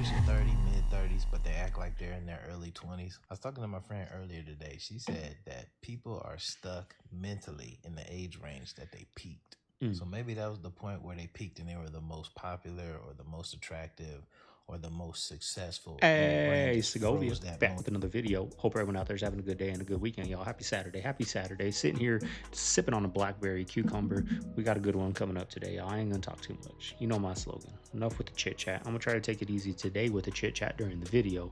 pushing 30, mid-30s, but they act like they're in their early 20s. I was talking to my friend earlier today. She said that people are stuck mentally in the age range that they peaked. So maybe that was the point where they peaked and they were the most popular or the most attractive or the most successful. Hey, Segovia, back with another video. Hope everyone out there is having a good day and a good weekend, y'all. Happy Saturday. Happy Saturday. Sitting here sipping on a blackberry cucumber. We got a good one coming up today, y'all. I ain't gonna talk too much. You know my slogan. Enough with the chit chat. I'm gonna try to take it easy today with the chit chat during the video.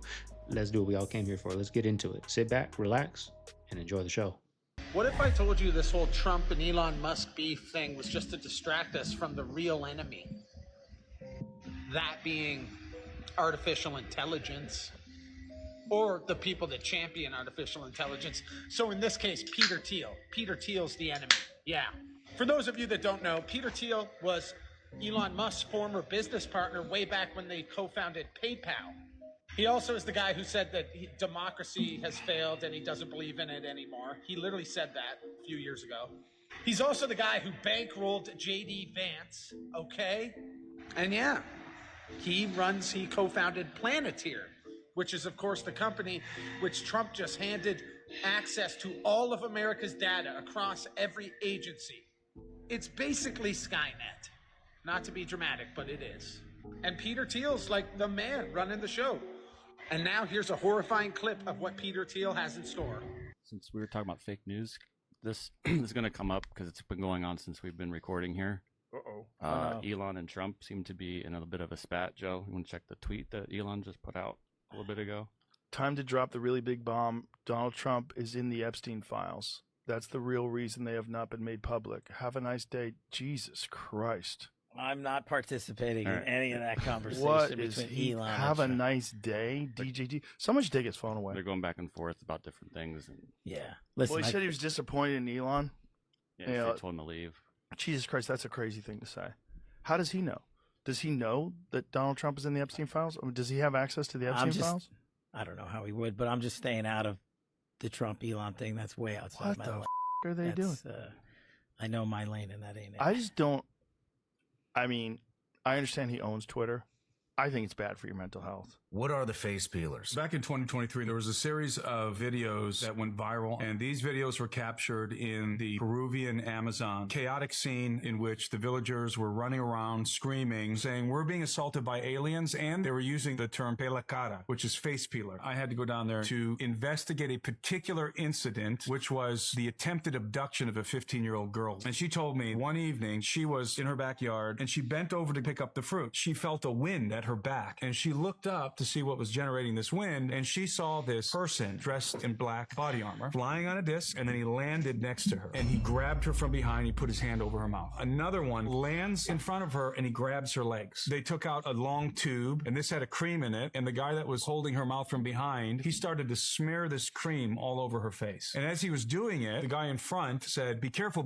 Let's do what we all came here for. Let's get into it. Sit back, relax, and enjoy the show. What if I told you this whole Trump and Elon Musk beef thing was just to distract us from the real enemy? That being artificial intelligence, or the people that champion artificial intelligence. So in this case, Peter Thiel. Peter Thiel's the enemy. Yeah. For those of you that don't know, Peter Thiel was Elon Musk's former business partner way back when they co-founded PayPal. He also is the guy who said that democracy has failed and he doesn't believe in it anymore. He literally said that a few years ago. He's also the guy who bankrolled J.D. Vance, okay? And yeah, he co-founded Planeteer, which is, of course, the company which Trump just handed access to all of America's data across every agency. It's basically Skynet. Not to be dramatic, but it is. And Peter Thiel's like the man running the show. And now here's a horrifying clip of what Peter Thiel has in store. Since we were talking about fake news, this is going to come up because it's been going on since we've been recording here. Elon and Trump seem to be in a bit of a spat. Joe, you want to check the tweet that Elon just put out a little bit ago? Time to drop the really big bomb. Donald Trump is in the Epstein files. That's the real reason they have not been made public. Have a nice day. Jesus Christ. I'm not participating in any of that conversation between Elon have and a Trump. nice day, DJD. Someone should take his phone away. They're going back and forth about different things. And Yeah. Listen, Well, he said he was disappointed in Elon. yeah, he told him to leave. Jesus Christ, that's a crazy thing to say. How does he know? Does he know that Donald Trump is in the Epstein files? I mean, does he have access to the Epstein files? I don't know how he would, but I'm just staying out of the Trump-Elon thing. That's way outside What my the lane. are they doing? I know my lane, and that ain't it. I just don't. I mean, I understand he owns Twitter. I think it's bad for your mental health. What are the face peelers? Back in 2023, there was a series of videos that went viral, and these videos were captured in the Peruvian Amazon. Chaotic scene in which the villagers were running around screaming, saying, "We're being assaulted by aliens," and they were using the term pela cara, which is face peeler. I had to go down there to investigate a particular incident, which was the attempted abduction of a 15-year-old girl. And she told me one evening she was in her backyard, and she bent over to pick up the fruit. She felt a wind at her back, and she looked up to see what was generating this wind, and she saw this person dressed in black body armor flying on a disc, and then he landed next to her, and he grabbed her from behind. He put his hand over her mouth. Another one lands in front of her, and he grabs her legs. They took out a long tube, and this had a cream in it, and the guy that was holding her mouth from behind, he started to smear this cream all over her face. And as he was doing it, the guy in front said, be careful,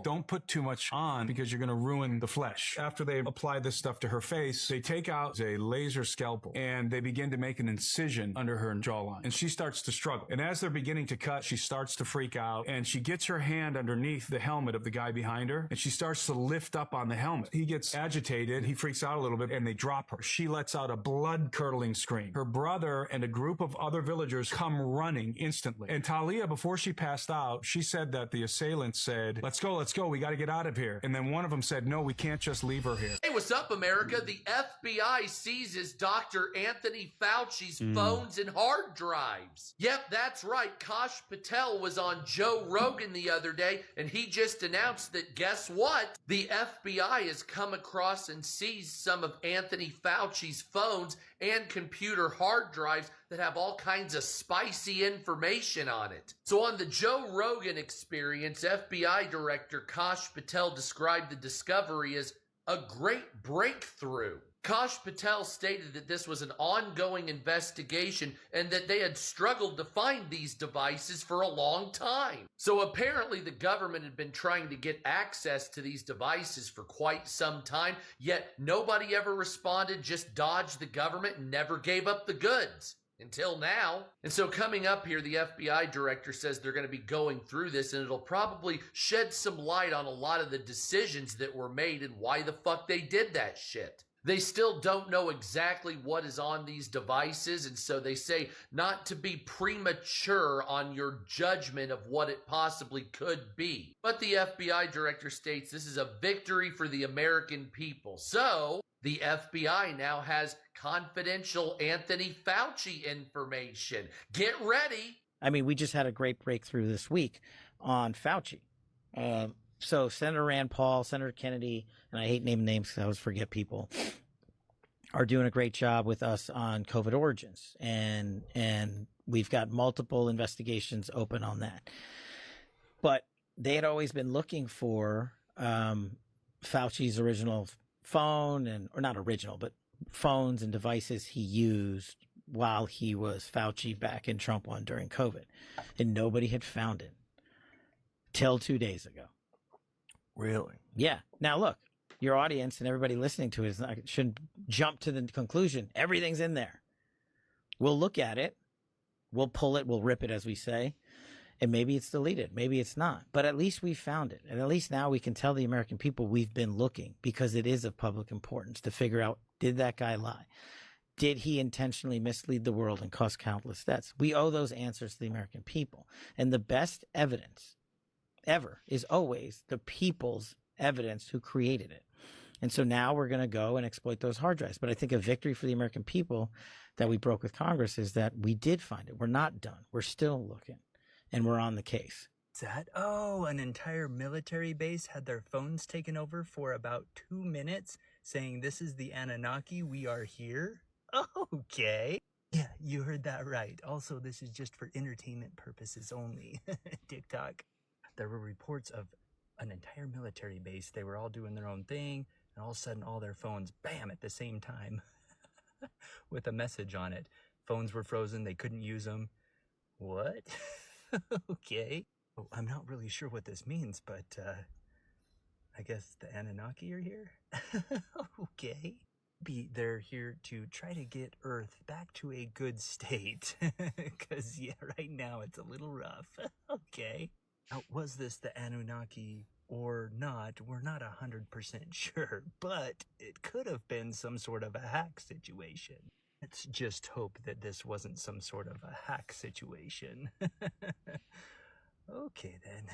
don't put too much on because you're going to ruin the flesh." After they applied this stuff to her face, they take out a laser scalpel, and they begin to make an incision under her jawline, and she starts to struggle. And as they're beginning to cut, she starts to freak out, and she gets her hand underneath the helmet of the guy behind her, and she starts to lift up on the helmet. He gets agitated, he freaks out a little bit, and they drop her. She lets out a blood-curdling scream. Her brother and a group of other villagers come running instantly. And Talia, before she passed out, she said that the assailants said, let's go, we got to get out of here. And then one of them said, no, we can't just leave her here. Hey, what's up, America? The FBI seizes Dr. Anthony Fauci's phones and hard drives. Yep, that's right. Kash Patel was on Joe Rogan the other day, and he just announced that, guess what? The FBI has come across and seized some of Anthony Fauci's phones and computer hard drives that have all kinds of spicy information on it. So on the Joe Rogan Experience, FBI Director Kash Patel described the discovery as a great breakthrough. Kash Patel stated that this was an ongoing investigation and that they had struggled to find these devices for a long time. So apparently the government had been trying to get access to these devices for quite some time, yet nobody ever responded, just dodged the government and never gave up the goods. Until now. And so coming up here, the FBI director says they're going to be going through this, and it'll probably shed some light on a lot of the decisions that were made and why the fuck they did that shit. They still don't know exactly what is on these devices, and so they say not to be premature on your judgment of what it possibly could be. But the FBI director states this is a victory for the American people. So the FBI now has confidential Anthony Fauci information. Get ready. I mean, we just had a great breakthrough this week on Fauci. So Senator Rand Paul, Senator Kennedy, and I hate naming names because I always forget people, are doing a great job with us on COVID origins. And we've got multiple investigations open on that. But they had always been looking for Fauci's original phone, or not original, but phones and devices he used while he was Fauci back in Trump one during COVID. And nobody had found it till 2 days ago. Really? Yeah. Now, look, your audience and everybody listening to it shouldn't jump to the conclusion everything's in there. We'll look at it. We'll pull it. We'll rip it, as we say. And maybe it's deleted. Maybe it's not. But at least we found it. And at least now we can tell the American people we've been looking, because it is of public importance to figure out, did that guy lie? Did he intentionally mislead the world and cause countless deaths? We owe those answers to the American people. And the best evidence ever is always the people's evidence who created it. And so now we're going to go and exploit those hard drives. But I think a victory for the American people that we broke with Congress is that we did find it. We're not done. We're still looking, and we're on the case. An entire military base had their phones taken over for about 2 minutes, saying, "This is the Anunnaki, we are here." Okay. Yeah, you heard that right. Also, this is just for entertainment purposes only. TikTok. There were reports of an entire military base. They were all doing their own thing, and all of a sudden all their phones, bam, at the same time with a message on it. Phones were frozen. They couldn't use them. What? Okay. Oh, I'm not really sure what this means, but I guess the Anunnaki are here? Okay. They're here to try to get Earth back to a good state. Because, yeah, right now it's a little rough. Okay. Now, was this the Anunnaki or not? We're not 100% sure, but it could have been some sort of a hack situation. Let's just hope that this wasn't some sort of a hack situation. Okay, then.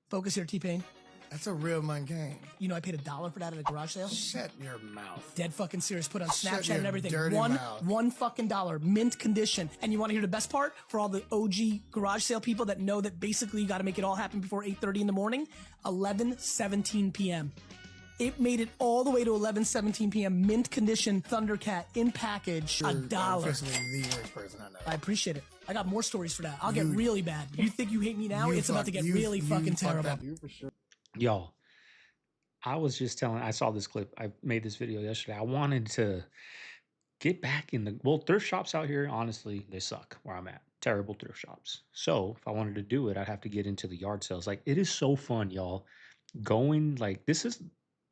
Focus here, T-Pain. That's a real man game. You know I paid $1 for that at a garage sale? Shut your mouth. Dead fucking serious. Put on Shut Snapchat your and everything. dirty mouth. One fucking dollar. Mint condition. And you want to hear the best part? For all the OG garage sale people that know that basically you got to make it all happen before 8:30 in the morning, 11:17 p.m. It made it all the way to 11:17 p.m. Mint condition Thundercat in package. You're $1. officially the worst person I know. I appreciate it. I got more stories for that. I'll get really bad. You think you hate me now? It's about to get really fucking terrible. Y'all, I was just telling, I saw this clip. I made this video yesterday. I wanted to get back in thrift shops out here, honestly, they suck where I'm at. Terrible thrift shops. So if I wanted to do it, I'd have to get into the yard sales. Like, it is so fun, y'all. This is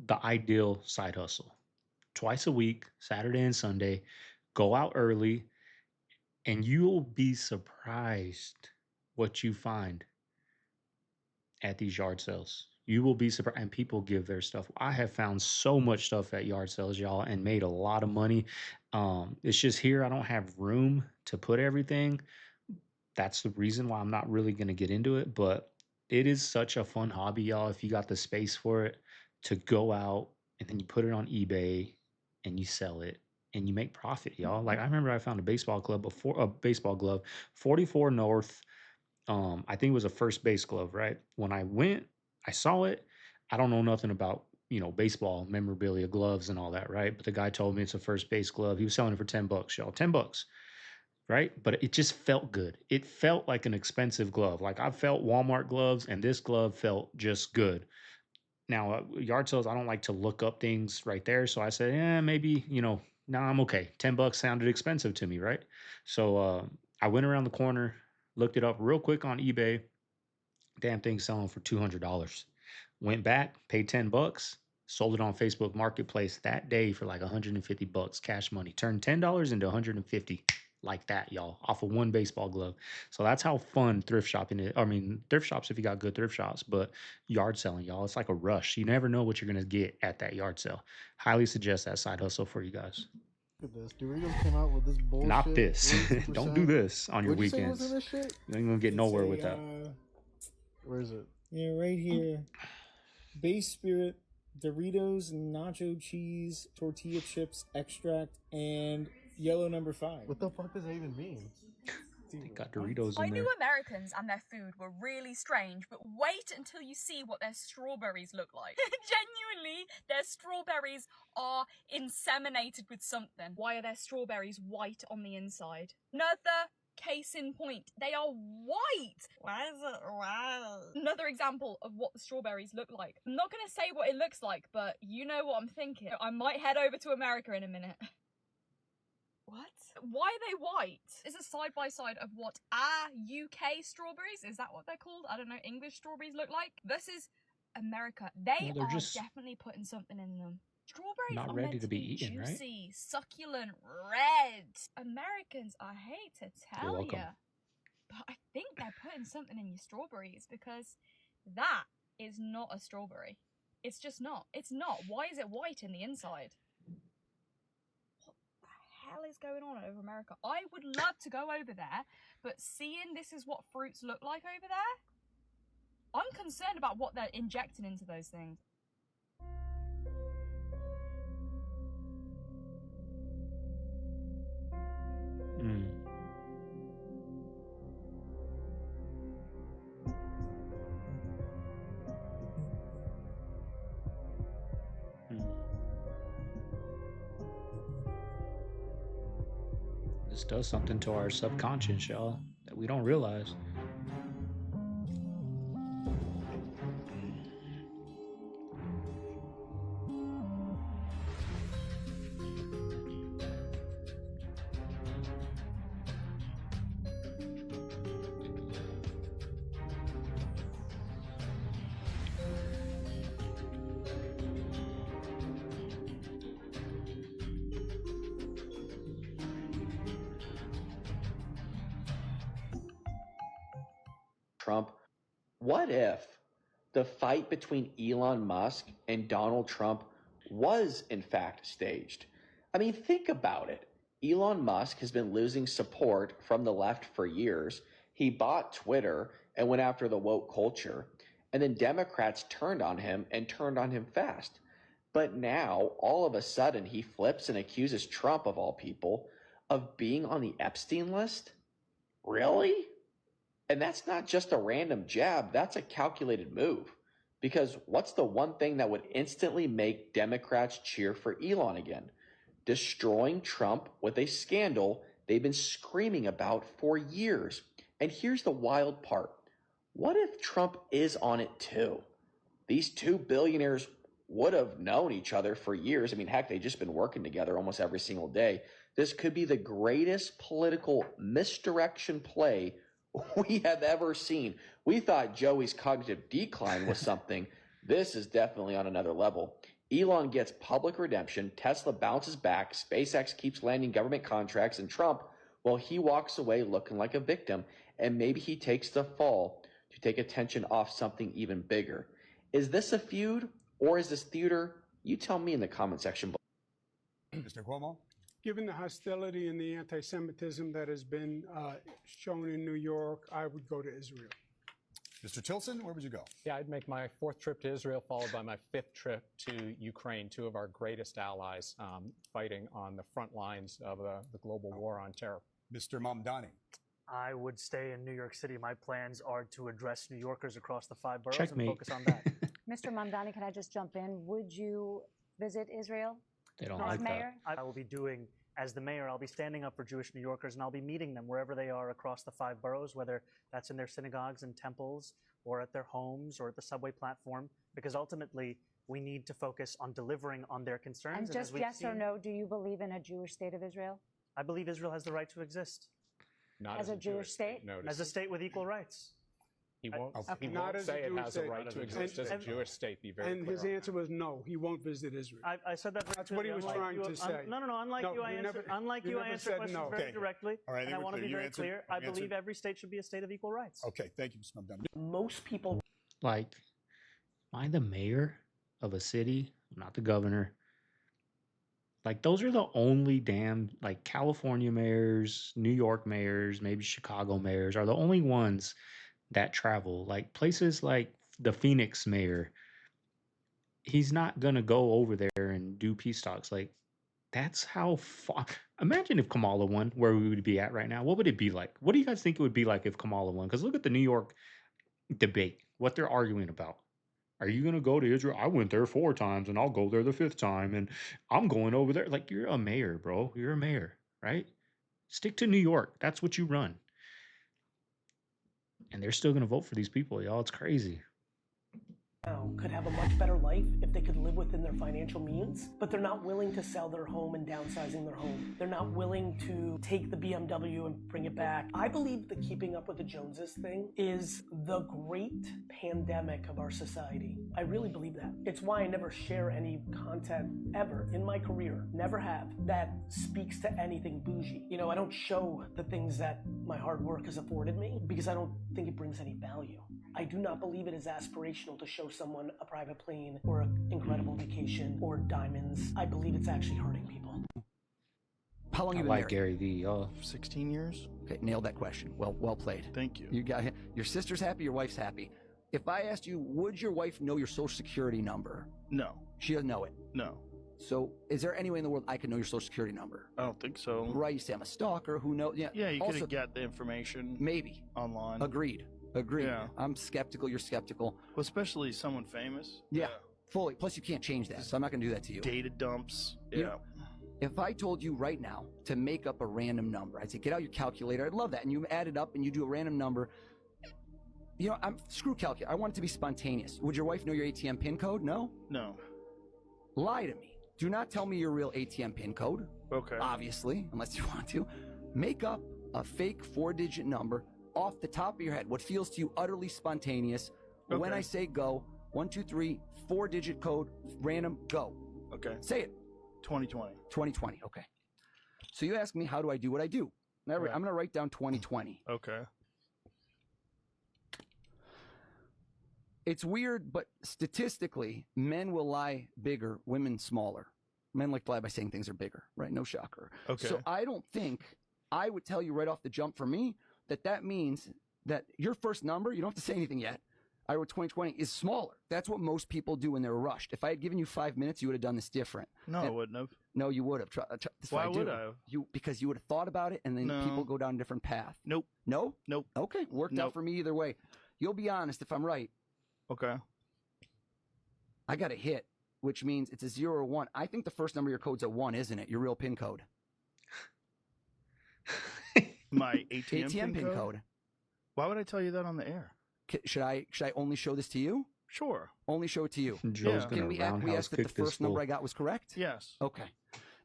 the ideal side hustle. Twice a week, Saturday and Sunday, go out early, and you'll be surprised what you find at these yard sales. You will be surprised, and people give their stuff. I have found so much stuff at yard sales, y'all, and made a lot of money. It's just here I don't have room to put everything. That's the reason why I'm not really going to get into it, but it is such a fun hobby, y'all, if you got the space for it, to go out and then you put it on eBay and you sell it and you make profit, y'all. Like, I remember I found a baseball glove, 44 North. I think it was a first base glove, right? When I went, I saw it. I don't know nothing about, baseball memorabilia, gloves and all that, right? But the guy told me it's a first base glove. He was selling it for $10, y'all. $10, right? But it just felt good. It felt like an expensive glove. Like, I felt Walmart gloves, and this glove felt just good. Now, yard sales, I don't like to look up things right there. So I said, maybe, no, I'm okay. $10 sounded expensive to me, right? So I went around the corner, looked it up real quick on eBay. Damn thing selling for $200. Went back, paid $10, sold it on Facebook Marketplace that day for like $150 cash money. Turned $10 into $150. like that, y'all, off of one baseball glove. So that's how fun thrift shopping is. I mean, thrift shops, if you got good thrift shops, but yard selling, y'all, it's like a rush. You never know what you're going to get at that yard sale. Highly suggest that side hustle for you guys. Look at this. Doritos came out with this bullshit. Not this. Don't do this on your What'd you say was weekends. in this shit? You ain't going to get nowhere with that. Where is it? Yeah, right here. Base Spirit, Doritos, nacho cheese, tortilla chips, extract, and yellow number 5. What the fuck does that even mean? They got Doritos I in knew there. Americans and their food were really strange, but wait until you see what their strawberries look like. Genuinely, their strawberries are inseminated with something. Why are their strawberries white on the inside? Another case in point. They are white! Why is it white? Another example of what the strawberries look like. I'm not gonna say what it looks like, but you know what I'm thinking. I might head over to America in a minute. What? Why are they white? Is it side by side of what our UK strawberries, is that what they're called? I don't know, English strawberries look like? Versus America. They they're are just definitely putting something in them. Strawberries not are ready meant to be eaten, right? juicy, succulent, red. Americans, I hate to tell welcome. you, but I think they're putting something in your strawberries because that is not a strawberry. It's just not. It's not. Why is it white in the inside? Hell is going on over America? I would love to go over there, but seeing this is what fruits look like over there, I'm concerned about what they're injecting into those things. This does something to our subconscious, y'all, that we don't realize. Trump. What if the fight between Elon Musk and Donald Trump was in fact staged? I mean, think about it. Elon Musk has been losing support from the left for years. He bought Twitter and went after the woke culture. And then Democrats turned on him and turned on him fast. But now, all of a sudden, he flips and accuses Trump, of all people, of being on the Epstein list? Really? And that's not just a random jab, that's a calculated move. Because what's the one thing that would instantly make Democrats cheer for Elon again? Destroying Trump with a scandal they've been screaming about for years. And here's the wild part. What if Trump is on it too? These two billionaires would have known each other for years. I mean, heck, they've just been working together almost every single day. This could be the greatest political misdirection play we have ever seen. We thought Joey's cognitive decline was something. This is definitely on another level. Elon gets public redemption, Tesla bounces back, SpaceX keeps landing government contracts, and Trump, well, he walks away looking like a victim, and maybe he takes the fall to take attention off something even bigger. Is this a feud, or is this theater? You tell me in the comment section below. Mr. Cuomo? Given the hostility and the anti-Semitism that has been shown in New York, I would go to Israel. Mr. Tilson, where would you go? Yeah, I'd make my 4th trip to Israel, followed by my 5th trip to Ukraine, two of our greatest allies fighting on the front lines of the global war on terror. Mr. Mamdani? I would stay in New York City. My plans are to address New Yorkers across the 5 boroughs Checkmate. and focus on that. Mr. Mamdani, can I just jump in? Would you visit Israel? They don't No, like mayor? that. I will be doing, as the mayor, I'll be standing up for Jewish New Yorkers, and I'll be meeting them wherever they are across the 5 boroughs, whether that's in their synagogues and temples or at their homes or at the subway platform, because ultimately we need to focus on delivering on their concerns. And just yes or no, do you believe in a Jewish state of Israel? I believe Israel has the right to exist. Not As a Jewish state? Notice. As a state with equal rights. He won't. He Not won't as say a it Jewish has a state. right to exist as a Jewish state. Be very And clear his on answer was no. He won't visit Israel. I said that. That's what he was trying to say. No. Unlike No, you, I you answer. never- Unlike you you, I never answer said questions no. very Okay. directly, All right, I and think I we're want to be clear. You very answered- clear. I you believe answered- every state should be a state of equal rights. Okay, thank you, Mr. Mamdani. Most people. Like, am I the mayor of a city? I'm not the governor. Like, those are the only damn, like, California mayors, New York mayors, maybe Chicago mayors are the only ones that travel. Like, places like the Phoenix mayor, he's not gonna go over there and do peace talks. Like, that's how far. Imagine if Kamala won, where we would be at right now. What would it be like? What do you guys think it would be like if Kamala won? Because look at the New York debate, what they're arguing about. Are you going to go to Israel? I went there 4 times and I'll go there the 5th time. And I'm going over there. Like, you're a mayor, bro. You're a mayor, right? Stick to New York. That's what you run. And they're still going to vote for these people, y'all. It's crazy. Could have a much better life if they could live within their financial means, but they're not willing to sell their home and downsizing their home. They're not willing to take the BMW and bring it back. I believe the keeping up with the Joneses thing is the great pandemic of our society. I really believe that. It's why I never share any content ever in my career, never have, that speaks to anything bougie. You know, I don't show the things that my hard work has afforded me because I don't think it brings any value. I do not believe it is aspirational to show someone a private plane or an incredible vacation or diamonds. I believe it's actually hurting people. How long I you been like married? Gary Vee, y'all. 16 years. Okay, nailed that question. Well played. Thank you. You got your sister's happy, your wife's happy. If I asked you, would your wife know your social security number? No. She doesn't know it. No. So, is there any way in the world I could know your social security number? I don't think so. Right, you say I'm a stalker. Who knows? Yeah. Yeah, you also, could get the information. Maybe. Online. Agreed. Yeah. I'm skeptical. You're skeptical. Well, especially someone famous. Yeah. Fully. Plus, you can't change that, so I'm not going to do that to you. Data dumps. You Yeah. know, if I told you right now to make up a random number, I'd say, get out your calculator. I'd love that. And you add it up and you do a random number. You know, screw calculator. I want it to be spontaneous. Would your wife know your ATM PIN code? No? No. Lie to me. Do not tell me your real ATM PIN code. Okay. Obviously, unless you want to. Make up a fake 4-digit number off the top of your head, what feels to you utterly spontaneous. Okay. When I say go, 1, 2, 3, 4-digit code, random, go. Okay. Say it. 2020. 2020, okay. So you ask me, how do I do what I do? Now, Right. I'm going to write down 2020. Okay. It's weird, but statistically, men will lie bigger, women smaller. Men like to lie by saying things are bigger, right? No shocker. Okay. So I don't think I would tell you right off the jump for me that means that your first number, you don't have to say anything yet. I wrote 2020 is smaller. That's what most people do when they're rushed. If I had given you 5 minutes, you would have done this different. No, I wouldn't have. No, you would have. That's Why what I would do. I have? Because you would have thought about it, and then No. people go down a different path. Nope. No? Nope. Okay, worked out Nope. for me either way. You'll be honest if I'm right. Okay. I got a hit, which means it's a 0 or 1. I think the first number of your code's a 1, isn't it? Your real PIN code. My ATM, ATM PIN code. Why would I tell you that on the air? Should I only show this to you? Sure. Only show it to you. Joe's Can gonna we roundhouse acquiesce that the kick this first number fool. I got was correct? Yes. Okay.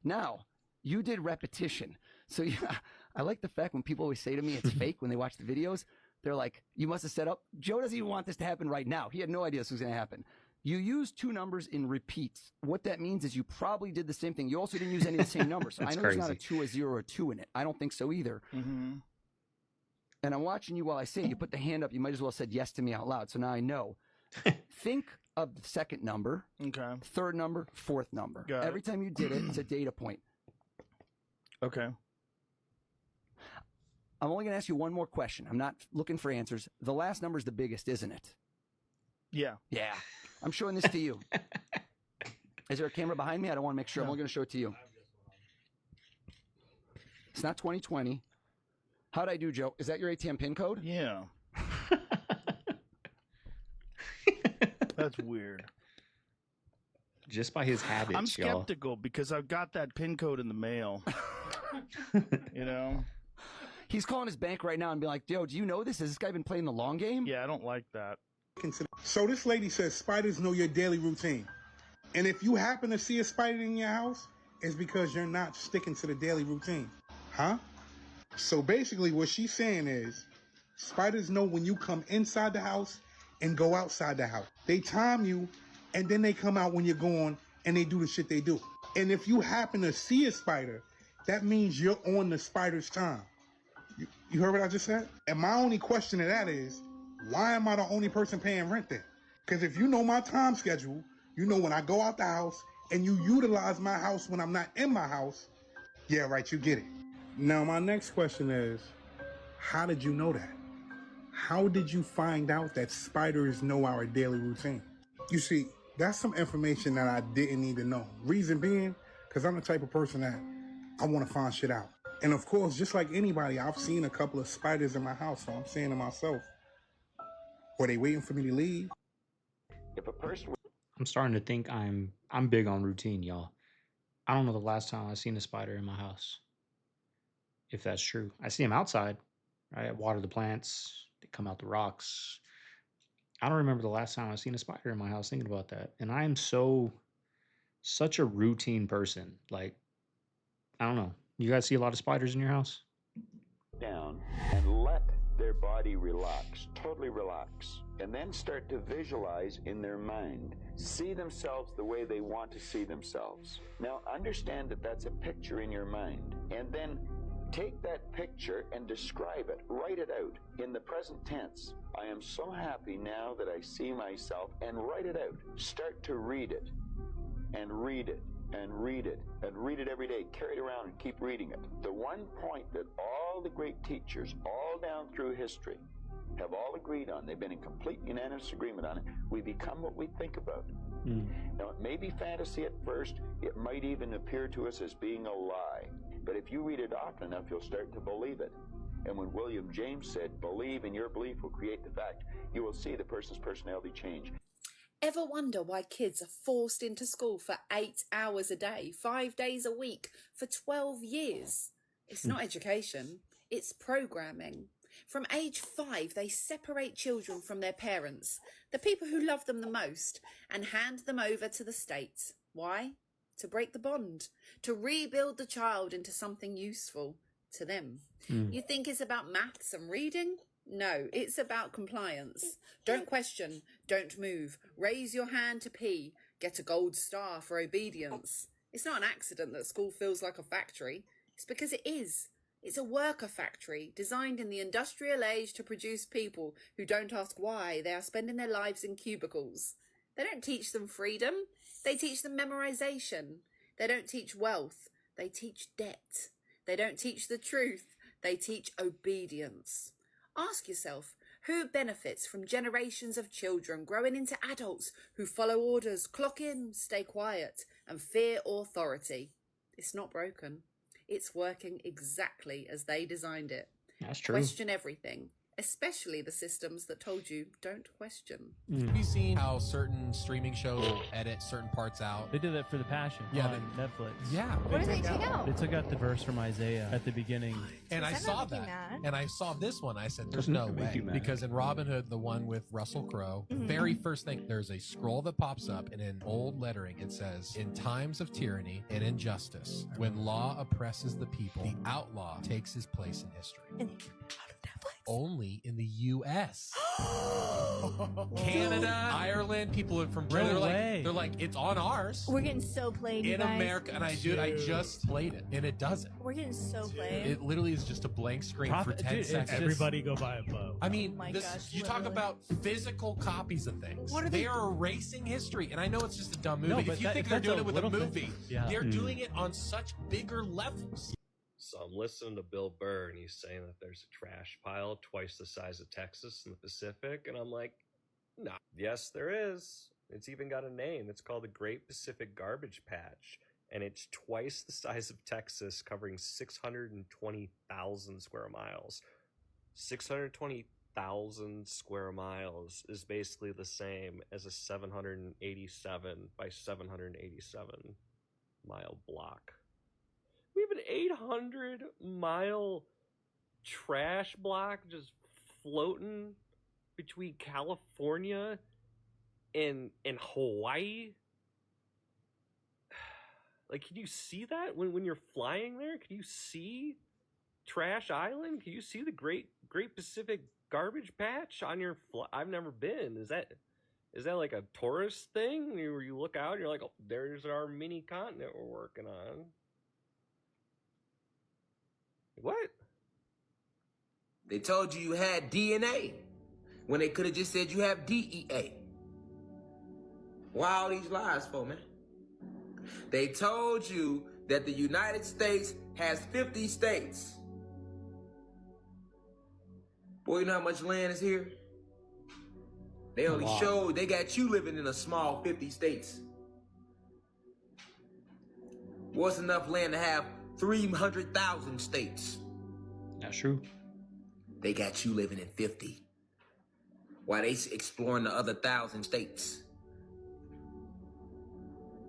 Now, you did repetition. So yeah, I like the fact when people always say to me it's fake when they watch the videos. They're like, you must have set up. Joe doesn't even want this to happen right now. He had no idea this was going to happen. You used 2 numbers in repeats. What that means is you probably did the same thing. You also didn't use any of the same numbers. So I That's know there's not a crazy. 2, a 0, or a 2 in it. I don't think so either. Mm-hmm. And I'm watching you while I say it. You put the hand up. You might as well have said yes to me out loud. So now I know. Think of the second number, Okay. third number, fourth number. Got it. Every time you did it, it's a data point. Okay. I'm only going to ask you one more question. I'm not looking for answers. The last number is the biggest, isn't it? Yeah. Yeah. I'm showing this to you. Is there a camera behind me? I don't want to make sure. I'm only going to show it to you. It's not 2020. How'd I do, Joe? Is that your ATM PIN code? Yeah. That's weird. Just by his habits, I'm y'all. skeptical because I've got that PIN code in the mail. You know? He's calling his bank right now and be like, Joe, do you know this? Has this guy been playing the long game? Yeah, I don't like that. So this lady says spiders know your daily routine. And if you happen to see a spider in your house, it's because you're not sticking to the daily routine. Huh? So basically what she's saying is Spiders know when you come inside the house and go outside the house. They time you, and then they come out when you're gone, and they do the shit they do. And if you happen to see a spider, that means you're on the spider's time. You heard what I just said? And my only question to that is, why am I the only person paying rent then? Because if you know my time schedule, you know when I go out the house, and you utilize my house when I'm not in my house, yeah, right, you get it. Now, my next question is, how did you know that? How did you find out that spiders know our daily routine? You see, that's some information that I didn't need to know. Reason being, because I'm the type of person that I want to find shit out. And of course, just like anybody, I've seen a couple of spiders in my house, so I'm saying to myself, were they waiting for me to leave? If a person, I'm starting to think I'm big on routine, y'all. I don't know the last time I seen a spider in my house. If that's true, I see them outside. Right, I water the plants. They come out the rocks. I don't remember the last time I seen a spider in my house. Thinking about that, and I am such a routine person. Like, I don't know. You guys see a lot of spiders in your house? Down and let their body relax, totally relax, and then start to visualize in their mind, see themselves the way they want to see themselves. Now understand that that's a picture in your mind, and then take that picture and describe it, write it out in the present tense. I am so happy now that I see myself, and write it out. Start to read it and read it and read it and read it every day. Carry it around and keep reading it. The one point that all the great teachers all down through history have all agreed on, they've been in complete unanimous agreement on it, we become what we think about. Now, it may be fantasy at first, it might even appear to us as being a lie, but if you read it often enough, you'll start to believe it. And when William James said, believe and your belief will create the fact, you will see the person's personality change. Ever wonder why kids are forced into school for 8 hours a day, 5 days a week, for 12 years? It's not education, it's programming. From age 5, they separate children from their parents, the people who love them the most, and hand them over to the state. Why? To break the bond, to rebuild the child into something useful to them. You think it's about maths and reading? No, it's about compliance. Don't question, don't move, raise your hand to pee, get a gold star for obedience. It's not an accident that school feels like a factory. It's because it is. It's a worker factory designed in the industrial age to produce people who don't ask why they are spending their lives in cubicles. They don't teach them freedom. They teach them memorization. They don't teach wealth. They teach debt. They don't teach the truth. They teach obedience. Ask yourself, who benefits from generations of children growing into adults who follow orders, clock in, stay quiet, and fear authority? It's not broken. It's working exactly as they designed it. That's true. Question everything, especially the systems that told you don't question. Have you seen how certain streaming shows will edit certain parts out? They did that for The Passion on Netflix. Yeah. What did they take out? They took out the verse from Isaiah at the beginning. And I saw that. And I saw this one. I said, there's no way. Because in Robin Hood, the one with Russell Crowe, very first thing, there's a scroll that pops up, and in old lettering, it says, in times of tyranny and injustice, when law oppresses the people, the outlaw takes his place in history. Only in the U.S. Canada, Ireland, people from Britain, they're like, it's on ours. We're getting so played, you in guys. America, and I just played it, and it doesn't. We're getting so played. It literally is just a blank screen for 10 seconds. Everybody go buy a bow. I mean, my this, gosh, you talk about physical copies of things. What are they are erasing history, and I know it's just a dumb movie. No, but if you think if they're that's doing a it with a little movie, thing, they're doing it on such bigger levels. So I'm listening to Bill Burr, and he's saying that there's a trash pile twice the size of Texas in the Pacific, and I'm like, nah. Yes, there is. It's even got a name. It's called the Great Pacific Garbage Patch, and it's twice the size of Texas, covering 620,000 square miles. 620,000 square miles is basically the same as a 787 by 787 mile block. We have an 800-mile trash block just floating between California and Hawaii. Like, can you see that when you're flying there? Can you see trash island? Can you see the Great Pacific Garbage Patch on your I've never been. Is that like a tourist thing where you look out and you're like, oh, there's our mini continent we're working on? What? They told you had DNA when they could have just said you have DEA. Why all these lies for, man? They told you that the United States has 50 states. Boy, you know how much land is here? They only showed, they got you living in a small 50 states. What's enough land to have 300,000 states? That's true. They got you living in 50. While they exploring the other 1,000 states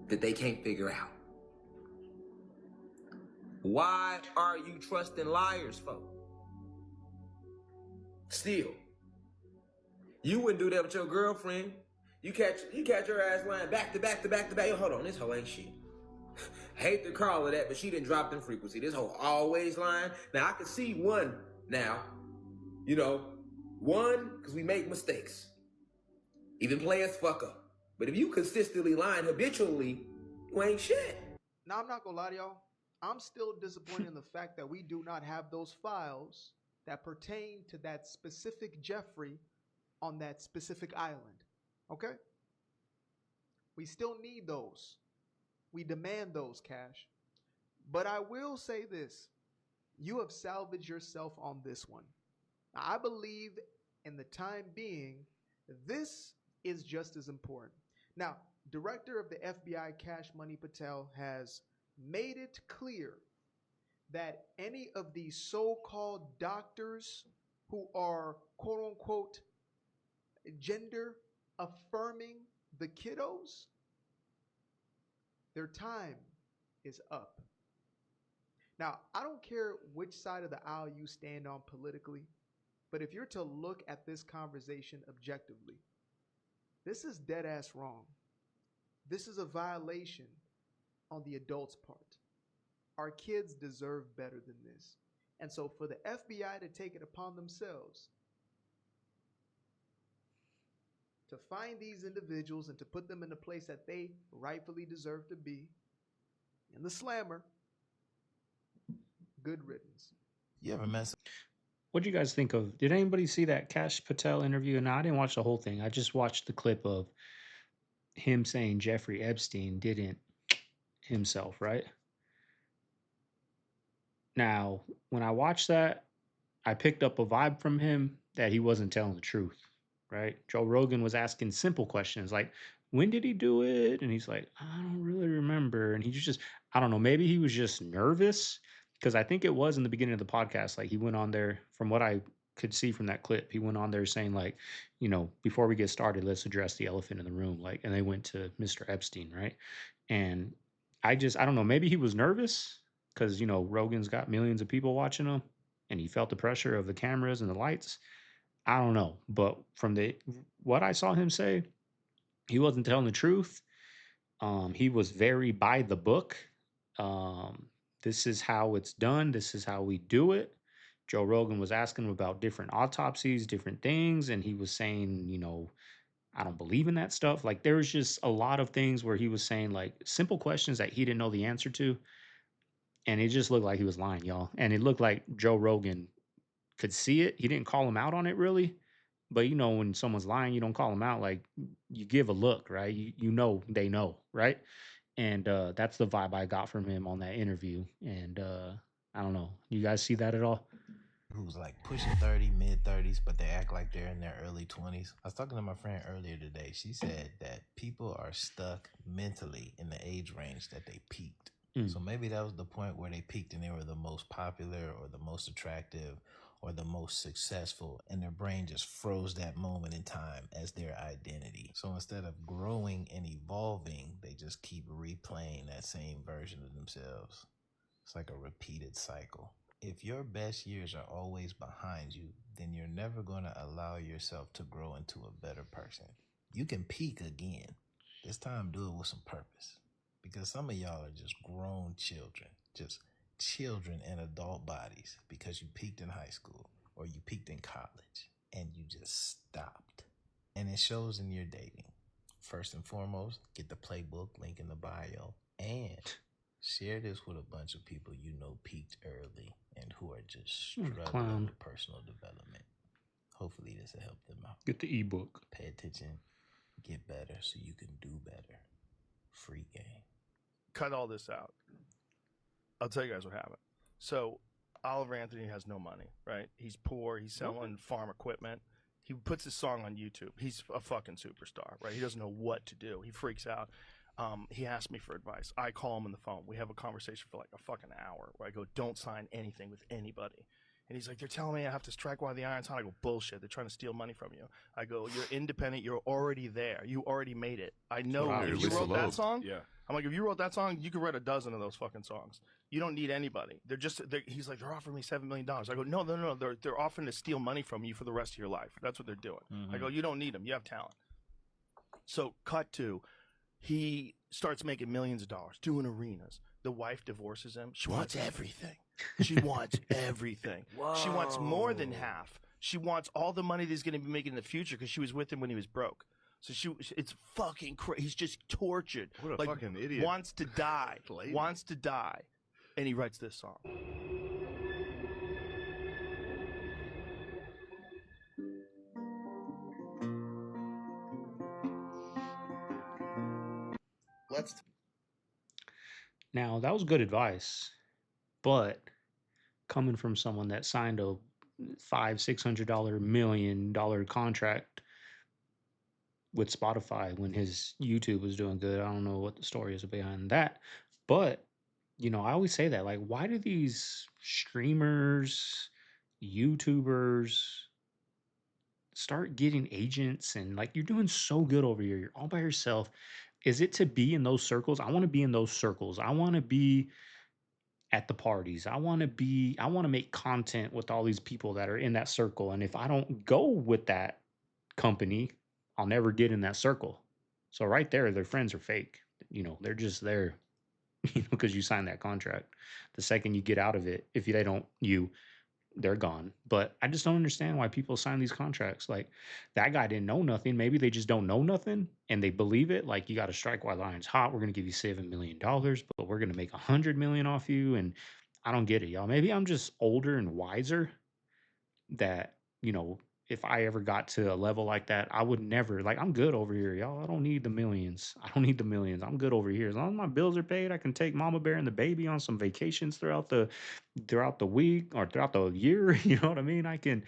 that they can't figure out. Why are you trusting liars, folks? Still, you wouldn't do that with your girlfriend. You catch her ass lying back to back to back to back. Yo, hold on, this hoe ain't shit. Hate to call her that, but she didn't drop in frequency. This hoe always lying. Now, I can see one now. You know, one, because we make mistakes. Even players fuck up. But if you consistently lying habitually, you ain't shit. Now, I'm not gonna lie to y'all. I'm still disappointed in the fact that we do not have those files that pertain to that specific Jeffrey on that specific island. Okay? We still need those. We demand those, Cash. But I will say this. You have salvaged yourself on this one. Now, I believe in the time being, this is just as important. Now, Director of the FBI Cash Money Patel has made it clear that any of these so-called doctors who are quote-unquote gender affirming the kiddos, their time is up. Now, I don't care which side of the aisle you stand on politically, but if you're to look at this conversation objectively, this is dead ass wrong. This is a violation on the adults' part. Our kids deserve better than this. And so for the FBI to take it upon themselves to find these individuals and to put them in the place that they rightfully deserve to be, in the slammer, good riddance. You ever mess? What do you guys think of? Did anybody see that Cash Patel interview? And I didn't watch the whole thing. I just watched the clip of him saying Jeffrey Epstein didn't himself, right? Now, when I watched that, I picked up a vibe from him that he wasn't telling the truth, right? Joe Rogan was asking simple questions like, when did he do it? And he's like, I don't really remember. And he's just, I don't know, maybe he was just nervous, because I think it was in the beginning of the podcast. Like, he went on there, from what I could see from that clip, he went on there saying like, you know, before we get started, let's address the elephant in the room. Like, and they went to Mr. Epstein, right? And I don't know, maybe he was nervous because, you know, Rogan's got millions of people watching him and he felt the pressure of the cameras and the lights. I don't know. But from what I saw him say, he wasn't telling the truth. He was very by the book. This is how it's done. This is how we do it. Joe Rogan was asking him about different autopsies, different things. And he was saying, you know, I don't believe in that stuff. Like, there was just a lot of things where he was saying like simple questions that he didn't know the answer to. And it just looked like he was lying, y'all. And it looked like Joe Rogan could see it. He didn't call him out on it really. But, you know, when someone's lying, you don't call them out. Like, you give a look, right? You know they know, right? And that's the vibe I got from him on that interview. And I don't know. You guys see that at all? Who's like pushing 30, mid-30s, but they act like they're in their early 20s. I was talking to my friend earlier today. She said that people are stuck mentally in the age range that they peaked. So maybe that was the point where they peaked and they were the most popular or the most attractive or the most successful, and their brain just froze that moment in time as their identity. So instead of growing and evolving, they just keep replaying that same version of themselves. It's like a repeated cycle. If your best years are always behind you, then you're never going to allow yourself to grow into a better person. You can peak again. This time, do it with some purpose. Because some of y'all are just grown children, just children and adult bodies because you peaked in high school or you peaked in college and you just stopped. And it shows in your dating. First and foremost, get the playbook, link in the bio, and share this with a bunch of people you know peaked early and who are just struggling with personal development. Hopefully this will help them out. Get the ebook. Pay attention, get better so you can do better. Free game. Cut all this out. I'll tell you guys what happened. So Oliver Anthony has no money, right? He's poor. He's selling farm equipment. He puts his song on YouTube. He's a fucking superstar, right? He doesn't know what to do. He freaks out. He asked me for advice. I call him on the phone. We have a conversation for like a fucking hour where I go, don't sign anything with anybody. And he's like, they're telling me I have to strike while the iron's hot. I go, bullshit. They're trying to steal money from you. I go, you're independent. You're already there. You already made it. I know. If you wrote that song, I'm like, if you wrote that song, you could write a dozen of those fucking songs. You don't need anybody. He's like, they're offering me $7 million. I go, no. They're offering to steal money from you for the rest of your life. That's what they're doing. I go, you don't need them. You have talent. So cut to, he starts making millions of dollars, doing arenas. The wife divorces him. She wants everything. She wants everything. She wants more than half. She wants all the money that he's going to be making in the future because she was with him when he was broke. So it's fucking crazy. He's just tortured. What a fucking idiot. Wants to die. Wants to die. And he writes this song. Now, that was good advice, but coming from someone that signed a $500-600 $1 million contract with Spotify when his YouTube was doing good, I don't know what the story is behind that, but I always say that, like, why do these streamers, YouTubers start getting agents and like, you're doing so good over here, you're all by yourself. Is it to be in those circles? I want to be in those circles. I want to be at the parties. I want to make content with all these people that are in that circle. And if I don't go with that company, I'll never get in that circle. So right there, their friends are fake. They're just there, because you signed that contract. The second you get out of it, if they don't, they're gone. But I just don't understand why people sign these contracts. Like, that guy didn't know nothing. Maybe they just don't know nothing and they believe it. Like, you got to strike while the iron's hot. We're going to give you $7 million, but we're going to make $100 million off you. And I don't get it, y'all. Maybe I'm just older and wiser that, if I ever got to a level like that, I would never, like, I'm good over here, y'all. I don't need the millions. I'm good over here. As long as my bills are paid, I can take Mama Bear and the baby on some vacations throughout the week or throughout the year. You know what I mean? I can,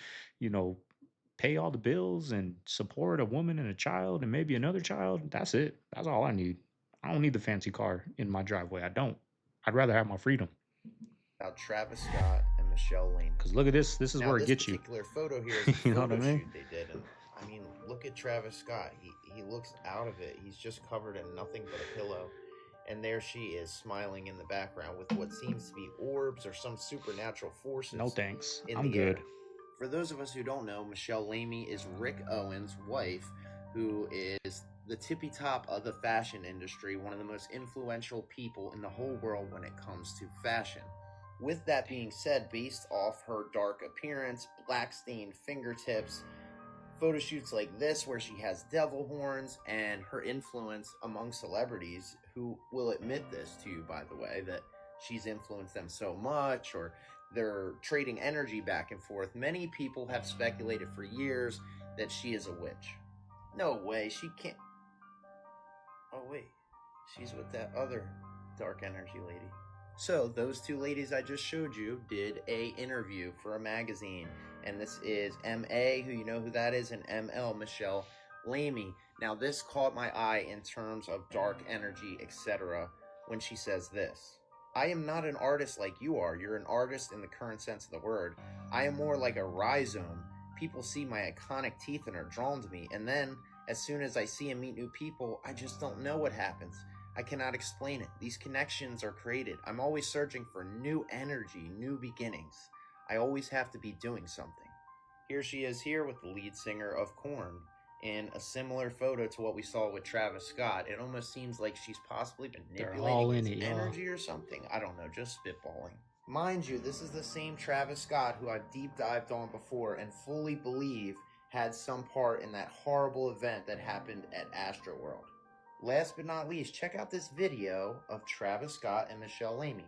pay all the bills and support a woman and a child and maybe another child. That's it. That's all I need. I don't need the fancy car in my driveway. I don't. I'd rather have my freedom. About Travis Scott and Michelle Lane. Because look at this. This is where it gets you. This particular photo here is a You know what I photo mean? shoot they did. And I mean, look at Travis Scott. He looks out of it. He's just covered in nothing but a pillow. And there she is, smiling in the background with what seems to be orbs or some supernatural forces. No thanks. In I'm the air. good. For those of us who don't know, Michelle Lamy is Rick Owens' wife, who is the tippy top of the fashion industry, one of the most influential people in the whole world when it comes to fashion. With that being said, based off her dark appearance, black stained fingertips, photo shoots like this where she has devil horns, and her influence among celebrities who will admit this to you, by the way, that she's influenced them so much, or they're trading energy back and forth. Many people have speculated for years that she is a witch. No way, she can't. Oh wait, she's with that other dark energy lady. So those two ladies I just showed you did a interview for a magazine, and this is MA, who you know who that is, and ML, Michelle Lamy. Now this caught my eye in terms of dark energy, etc. when she says this. I am not an artist like you are. You're an artist in the current sense of the word. I am more like a rhizome. People see my iconic teeth and are drawn to me, and then as soon as I see and meet new people, I just don't know what happens. I cannot explain it. These connections are created. I'm always searching for new energy, new beginnings. I always have to be doing something. Here she is here with the lead singer of Korn in a similar photo to what we saw with Travis Scott. It almost seems like she's possibly manipulating his energy or something. I don't know, just spitballing. Mind you, this is the same Travis Scott who I've deep dived on before and fully believe had some part in that horrible event that happened at Astroworld. Last but not least, check out this video of Travis Scott and Michelle Lamy.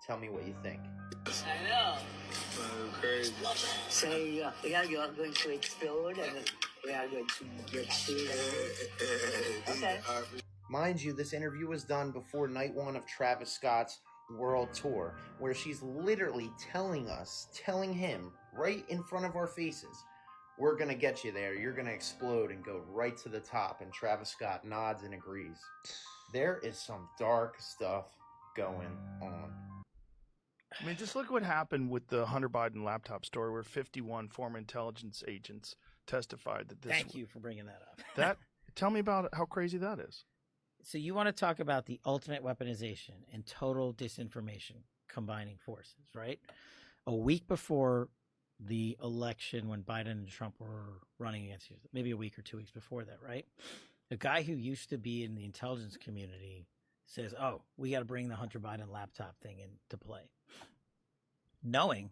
Tell me what you think. I know. Crazy. So you're going to explode and we are going to get here. Okay. Mind you, this interview was done before night one of Travis Scott's world tour, where she's literally telling him right in front of our faces, we're gonna get you there, you're gonna explode and go right to the top, and Travis Scott nods and agrees. There is some dark stuff going on. I mean, just look what happened with the Hunter Biden laptop story, where 51 former intelligence agents testified that this. Thank you for bringing that up. Tell me about how crazy that is. So you want to talk about the ultimate weaponization and total disinformation combining forces, right? A week before the election, when Biden and Trump were running against each other, maybe a week or 2 weeks before that, right? A guy who used to be in the intelligence community says, oh, we got to bring the Hunter Biden laptop thing into play, knowing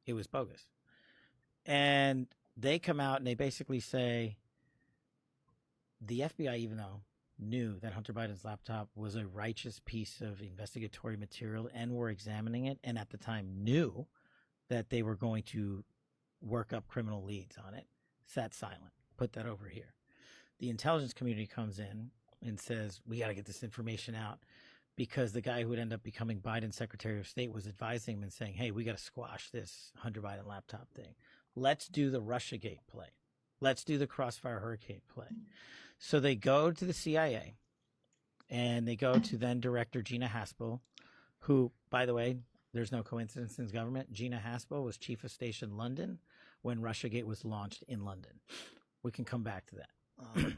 it was bogus. And they come out and they basically say the FBI, even though knew that Hunter Biden's laptop was a righteous piece of investigatory material and were examining it, and at the time knew that they were going to work up criminal leads on it, sat silent, put that over here. The intelligence community comes in and says, we got to get this information out, because the guy who would end up becoming Biden's Secretary of State was advising him and saying, hey, we got to squash this Hunter Biden laptop thing. Let's do the Russiagate play. Let's do the Crossfire Hurricane play. So they go to the CIA, and they go to then Director Gina Haspel, who, by the way, there's no coincidence in government. Gina Haspel was Chief of Station London when Russiagate was launched in London. We can come back to that.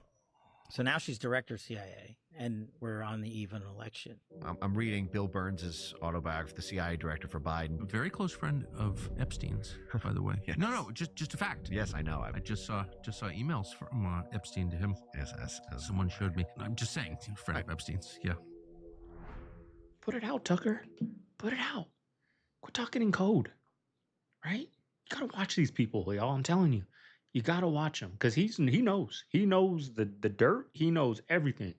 So now she's Director of CIA, and we're on the eve of an election. I'm reading Bill Burns' autobiography, the CIA director for Biden. A very close friend of Epstein's, by the way. Yes. No, just a fact. Yes, I know. I just saw emails from Epstein to him. Yes, as someone showed me. I'm just saying, friend of Epstein's. Yeah. Put it out, Tucker. Put it out. Quit talking in code. Right? You gotta watch these people, y'all. I'm telling you. You gotta watch him, because he knows. He knows the dirt. He knows everything.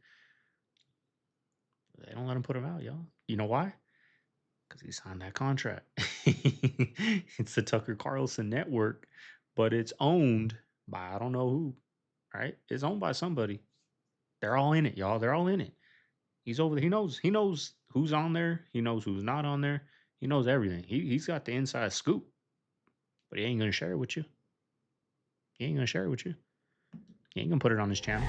They don't let him put him out, y'all. You know why? Because he signed that contract. It's the Tucker Carlson network, but it's owned by I don't know who. Right? It's owned by somebody. They're all in it, y'all. They're all in it. He's over there. He knows who's on there. He knows who's not on there. He knows everything. He's got the inside scoop, but he ain't gonna share it with you. He ain't gonna share it with you. He ain't gonna put it on his channel.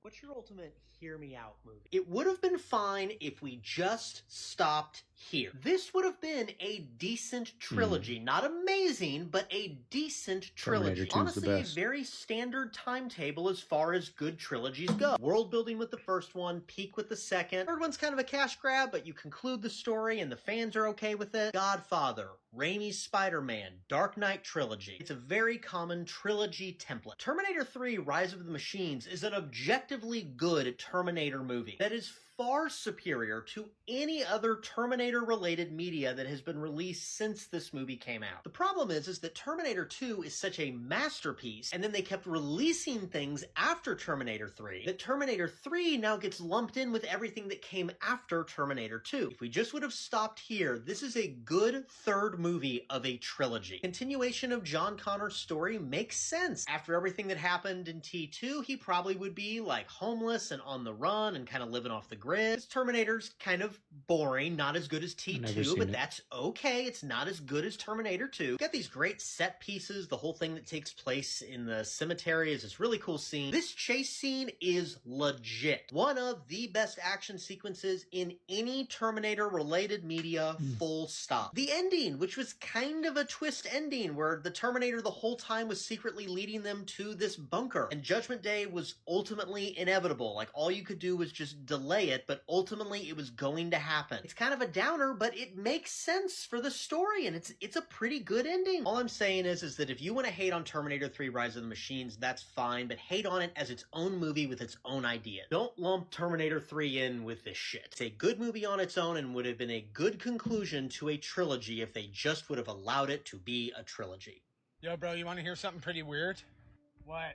What's your ultimate hear me out movie? It would have been fine if we just stopped here. This would have been a decent trilogy. Not amazing, but a decent trilogy. Honestly, a very standard timetable as far as good trilogies go. World building with the first one, peak with the second. Third one's kind of a cash grab, but you conclude the story and the fans are okay with it. Godfather, Raimi's Spider-Man, Dark Knight trilogy. It's a very common trilogy template. Terminator 3 Rise of the Machines is an objectively good Terminator movie that is far superior to any other Terminator-related media that has been released since this movie came out. The problem is that Terminator 2 is such a masterpiece, and then they kept releasing things after Terminator 3, that Terminator 3 now gets lumped in with everything that came after Terminator 2. If we just would have stopped here, this is a good third movie of a trilogy. Continuation of John Connor's story makes sense. After everything that happened in T2, he probably would be like homeless and on the run and kind of living off the grid. This Terminator's kind of boring, not as good as T2, but that's okay. It's not as good as Terminator 2. Got these great set pieces. The whole thing that takes place in the cemetery is this really cool scene. This chase scene is legit. One of the best action sequences in any Terminator-related media, full stop. The ending, which was kind of a twist ending, where the Terminator the whole time was secretly leading them to this bunker, and Judgment Day was ultimately inevitable. Like, all you could do was just delay it it, but ultimately it was going to happen. It's kind of a downer, but it makes sense for the story, and it's a pretty good ending. All I'm saying is that if you want to hate on Terminator 3 Rise of the Machines, that's fine, but hate on it as its own movie with its own idea. Don't lump Terminator 3 in with this shit. It's a good movie on its own and would have been a good conclusion to a trilogy if they just would have allowed it to be a trilogy. Yo, bro, you want to hear something pretty weird? What?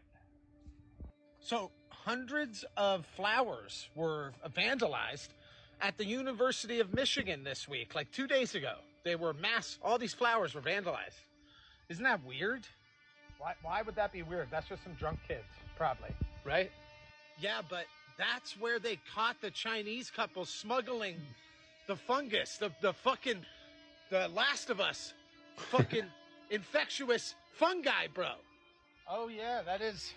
So, hundreds of flowers were vandalized at the University of Michigan this week, like 2 days ago. They were all these flowers were vandalized. Isn't that weird? Why would that be weird? That's just some drunk kids, probably, right? Yeah, but that's where they caught the Chinese couple smuggling the fungus, the Last of Us, fucking infectious fungi, bro. Oh yeah, that is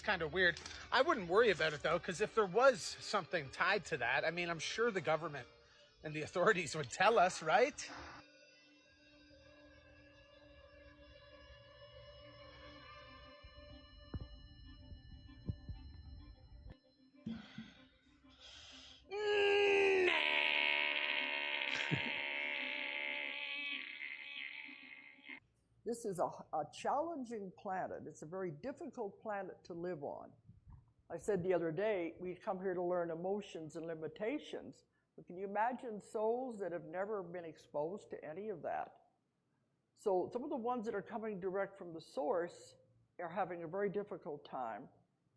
kind of weird. I wouldn't worry about it though, because if there was something tied to that, I mean, I'm sure the government and the authorities would tell us, right? This is a challenging planet. It's a very difficult planet to live on. I said the other day, we come here to learn emotions and limitations, but can you imagine souls that have never been exposed to any of that? So some of the ones that are coming direct from the source are having a very difficult time.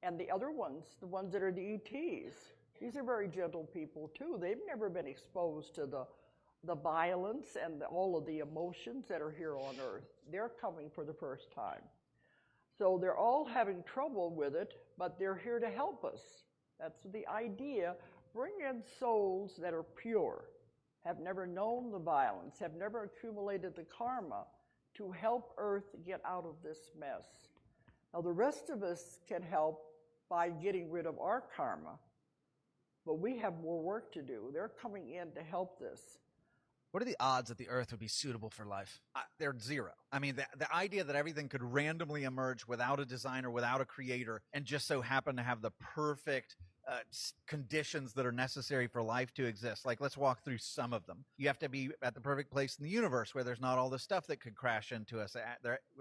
And the other ones, the ones that are the ETs, these are very gentle people too. They've never been exposed to the violence and all of the emotions that are here on Earth. They're coming for the first time. So they're all having trouble with it, but they're here to help us. That's the idea. Bring in souls that are pure, have never known the violence, have never accumulated the karma to help Earth get out of this mess. Now the rest of us can help by getting rid of our karma, but we have more work to do. They're coming in to help this. What are the odds that the Earth would be suitable for life? They're zero. I mean, the idea that everything could randomly emerge without a designer, without a creator, and just so happen to have the perfect conditions that are necessary for life to exist. Like, let's walk through some of them. You have to be at the perfect place in the universe where there's not all the stuff that could crash into us,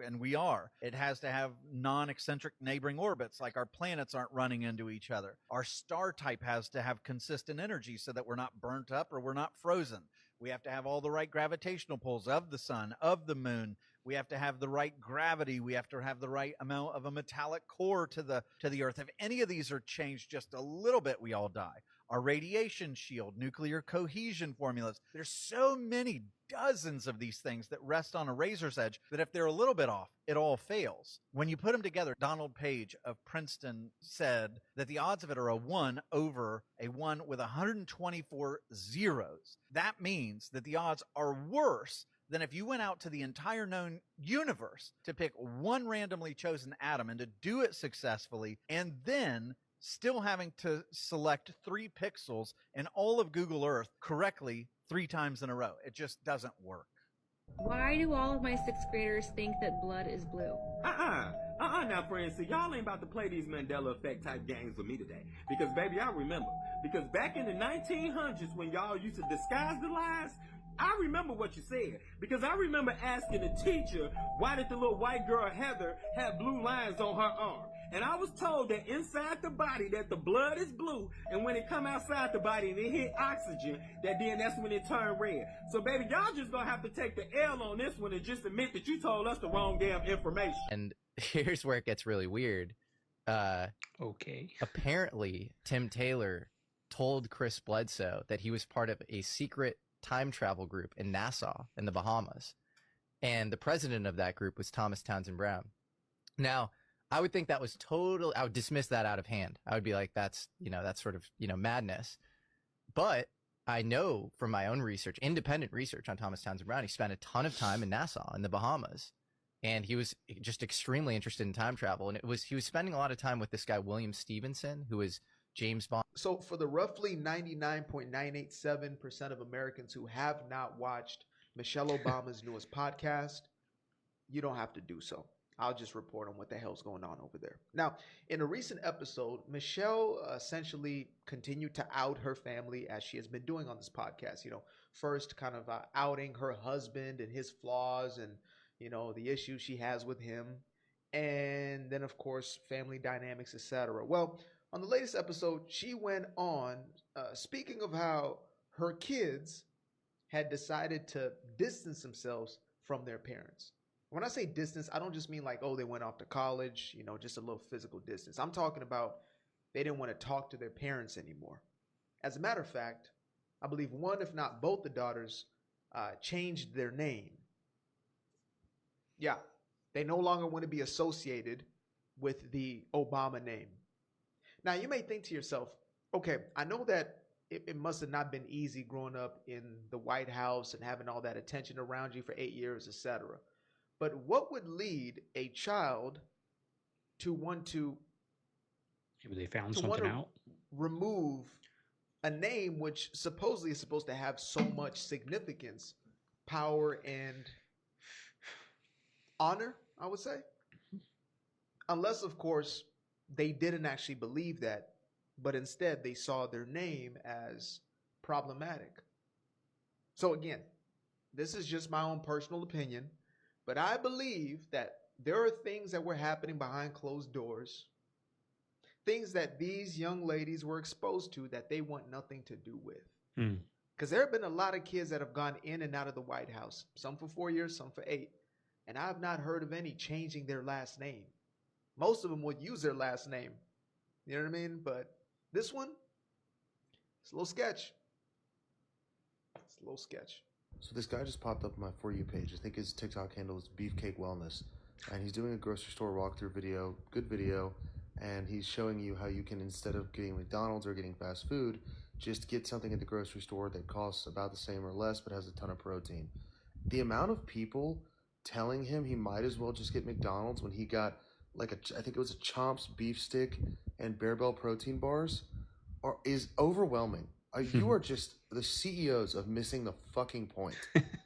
and we are. It has to have non-eccentric neighboring orbits, like our planets aren't running into each other. Our star type has to have consistent energy so that we're not burnt up or we're not frozen. We have to have all the right gravitational pulls of the sun, of the moon. We have to have the right gravity. We have to have the right amount of a metallic core to the Earth. If any of these are changed just a little bit, we all die. Our radiation shield, nuclear cohesion formulas. There's so many dozens of these things that rest on a razor's edge that if they're a little bit off, it all fails. When you put them together, Donald Page of Princeton said that the odds of it are a 1 over a 1 with 124 zeros. That means that the odds are worse than if you went out to the entire known universe to pick one randomly chosen atom and to do it successfully, and then still having to select 3 pixels in all of Google Earth correctly 3 times in a row. It just doesn't work. Why do all of my 6th graders think that blood is blue? Now, friends, see, y'all ain't about to play these Mandela effect type games with me today. Because, baby, I remember. Because back in the 1900s when y'all used to disguise the lies, I remember what you said. Because I remember asking the teacher, why did the little white girl Heather have blue lines on her arm? And I was told that inside the body that the blood is blue, and when it come outside the body and it hit oxygen, that's when it turned red. So baby, y'all just gonna have to take the L on this one and just admit that you told us the wrong damn information. And here's where it gets really weird. Okay. Apparently, Tim Taylor told Chris Bledsoe that he was part of a secret time travel group in Nassau in the Bahamas. And the president of that group was Thomas Townsend Brown. Now, I would think that was I would dismiss that out of hand. I would be like, that's sort of, madness. But I know from my own research, independent research on Thomas Townsend Brown, he spent a ton of time in Nassau in the Bahamas. And he was just extremely interested in time travel. And he was spending a lot of time with this guy, William Stevenson, who was James Bond. So for the roughly 99.987% of Americans who have not watched Michelle Obama's newest podcast, you don't have to do so. I'll just report on what the hell's going on over there. Now, in a recent episode, Michelle essentially continued to out her family as she has been doing on this podcast. First kind of outing her husband and his flaws and, the issues she has with him. And then, of course, family dynamics, etc. Well, on the latest episode, she went on speaking of how her kids had decided to distance themselves from their parents. When I say distance, I don't just mean like, oh, they went off to college, just a little physical distance. I'm talking about they didn't want to talk to their parents anymore. As a matter of fact, I believe one, if not both the daughters, changed their name. Yeah, they no longer want to be associated with the Obama name. Now, you may think to yourself, okay, I know that it must have not been easy growing up in the White House and having all that attention around you for 8 years, etc. But what would lead a child to want to maybe they found something out? Remove a name which supposedly is supposed to have so much significance, power, and honor, I would say. Unless, of course, they didn't actually believe that, but instead they saw their name as problematic. So again, this is just my own personal opinion. But I believe that there are things that were happening behind closed doors, things that these young ladies were exposed to that they want nothing to do with. Because there have been a lot of kids that have gone in and out of the White House, some for 4 years, some for 8. And I've not heard of any changing their last name. Most of them would use their last name. You know what I mean? But this one, it's a little sketch. It's a little sketch. So this guy just popped up on my For You page. I think his TikTok handle is Beefcake Wellness. And he's doing a grocery store walkthrough video, good video. And he's showing you how you can, instead of getting McDonald's or getting fast food, just get something at the grocery store that costs about the same or less but has a ton of protein. The amount of people telling him he might as well just get McDonald's when he got I think it was a Chomps beef stick and Bear protein bars is overwhelming. You are just the CEOs of missing the fucking point.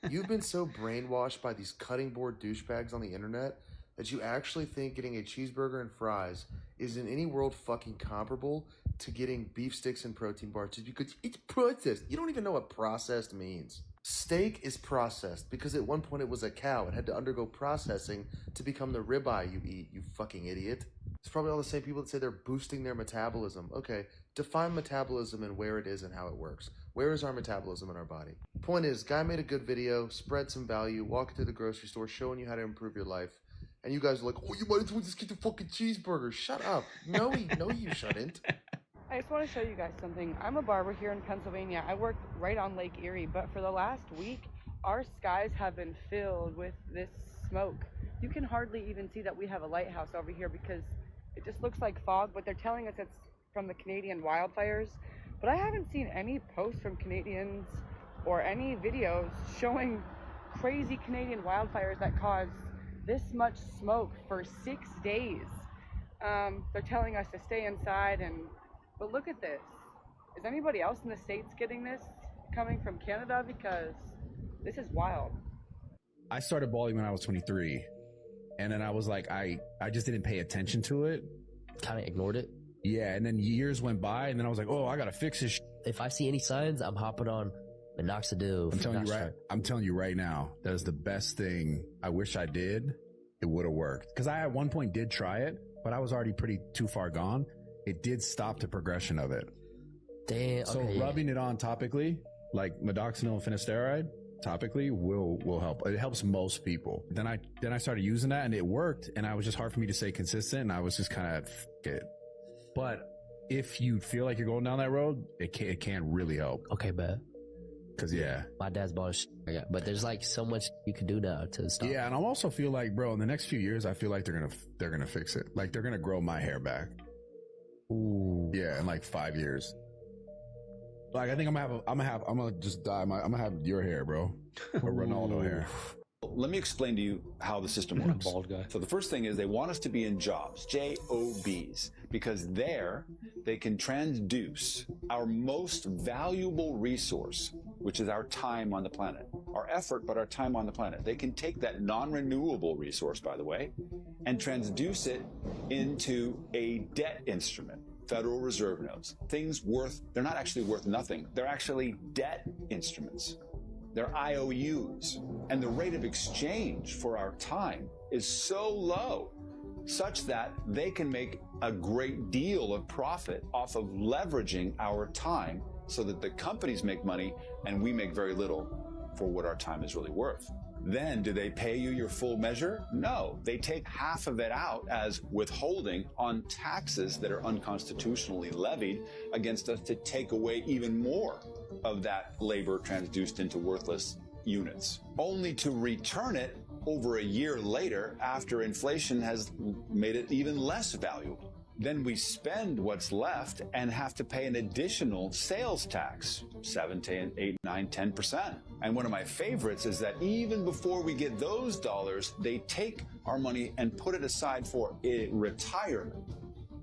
You've been so brainwashed by these cutting board douchebags on the internet that you actually think getting a cheeseburger and fries is in any world fucking comparable to getting beef sticks and protein bars just because it's processed. You don't even know what processed means. Steak is processed because at one point it was a cow. It had to undergo processing to become the ribeye you eat, you fucking idiot. It's probably all the same people that say they're boosting their metabolism. Okay, define metabolism and where it is and how it works. Where is our metabolism in our body? Point is, guy made a good video, spread some value, walking through the grocery store, showing you how to improve your life. And you guys are like, oh, you might as well just get the fucking cheeseburger. Shut up. No, you shouldn't. I just want to show you guys something. I'm a barber here in Pennsylvania. I work right on Lake Erie, but for the last week, our skies have been filled with this smoke. You can hardly even see that we have a lighthouse over here because it just looks like fog, but they're telling us it's from the Canadian wildfires. But I haven't seen any posts from Canadians or any videos showing crazy Canadian wildfires that caused this much smoke for 6 days. They're telling us to stay inside, but look at this. Is anybody else in the States getting this coming from Canada? Because this is wild. I started balding when I was 23. And then I was like, I just didn't pay attention to it. Kind of ignored it. Yeah, and then years went by, and then I was like, oh, I gotta fix this. If I see any signs, I'm hopping on minoxidil. I'm telling you right now, that is the best thing. I wish I did. It would have worked. Because I at one point did try it, but I was already too far gone. It did stop the progression of it. Damn. So rubbing it on topically, like minoxidil and finasteride, topically will help. It helps most people. Then I started using that and it worked, and it was just hard for me to stay consistent, and I was just kind of it. But if you feel like you're going down that road, it can really help. Okay, bet. Cause yeah, my dad's bought but there's like so much you can do now to stop. Yeah, and I also feel like, bro, in the next few years, I feel like they're gonna fix it. Like they're gonna grow my hair back. Ooh. Yeah, in like 5 years. Like I think I'm gonna just dye I'm gonna have your hair, bro, or Ronaldo hair. Let me explain to you how the system works. Bald guy. So the first thing is they want us to be in jobs, JOBs, because there they can transduce our most valuable resource, which is our time on the planet. Our effort, but our time on the planet. They can take that non-renewable resource, by the way, and transduce it into a debt instrument. Federal Reserve notes. Things they're not actually worth nothing. They're actually debt instruments. They're IOUs. And the rate of exchange for our time is so low, such that they can make a great deal of profit off of leveraging our time so that the companies make money and we make very little for what our time is really worth. Then, do they pay you your full measure? No, they take half of it out as withholding on taxes that are unconstitutionally levied against us to take away even more of that labor transduced into worthless units, only to return it over a year later after inflation has made it even less valuable. Then we spend what's left and have to pay an additional sales tax, 7 to 8, 9, 10%. And one of my favorites is that even before we get those dollars, they take our money and put it aside for a retirement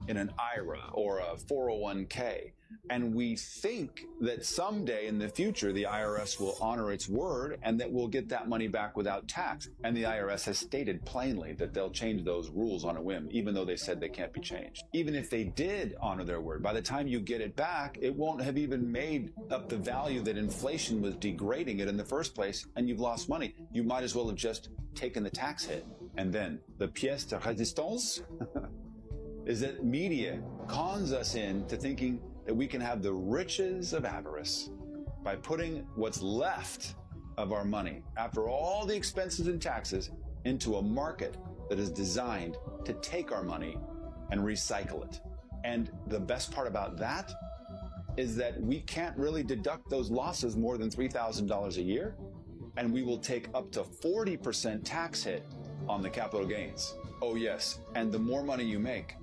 in an IRA or a 401k. And we think that someday in the future, the IRS will honor its word and that we'll get that money back without tax. And the IRS has stated plainly that they'll change those rules on a whim, even though they said they can't be changed. Even if they did honor their word, by the time you get it back, it won't have even made up the value that inflation was degrading it in the first place, and you've lost money. You might as well have just taken the tax hit. And then the pièce de résistance is that media cons us into thinking that we can have the riches of avarice by putting what's left of our money, after all the expenses and taxes, into a market that is designed to take our money and recycle it. And the best part about that is that we can't really deduct those losses more than $3,000 a year, and we will take up to 40% tax hit on the capital gains. Oh yes, and the more money you make,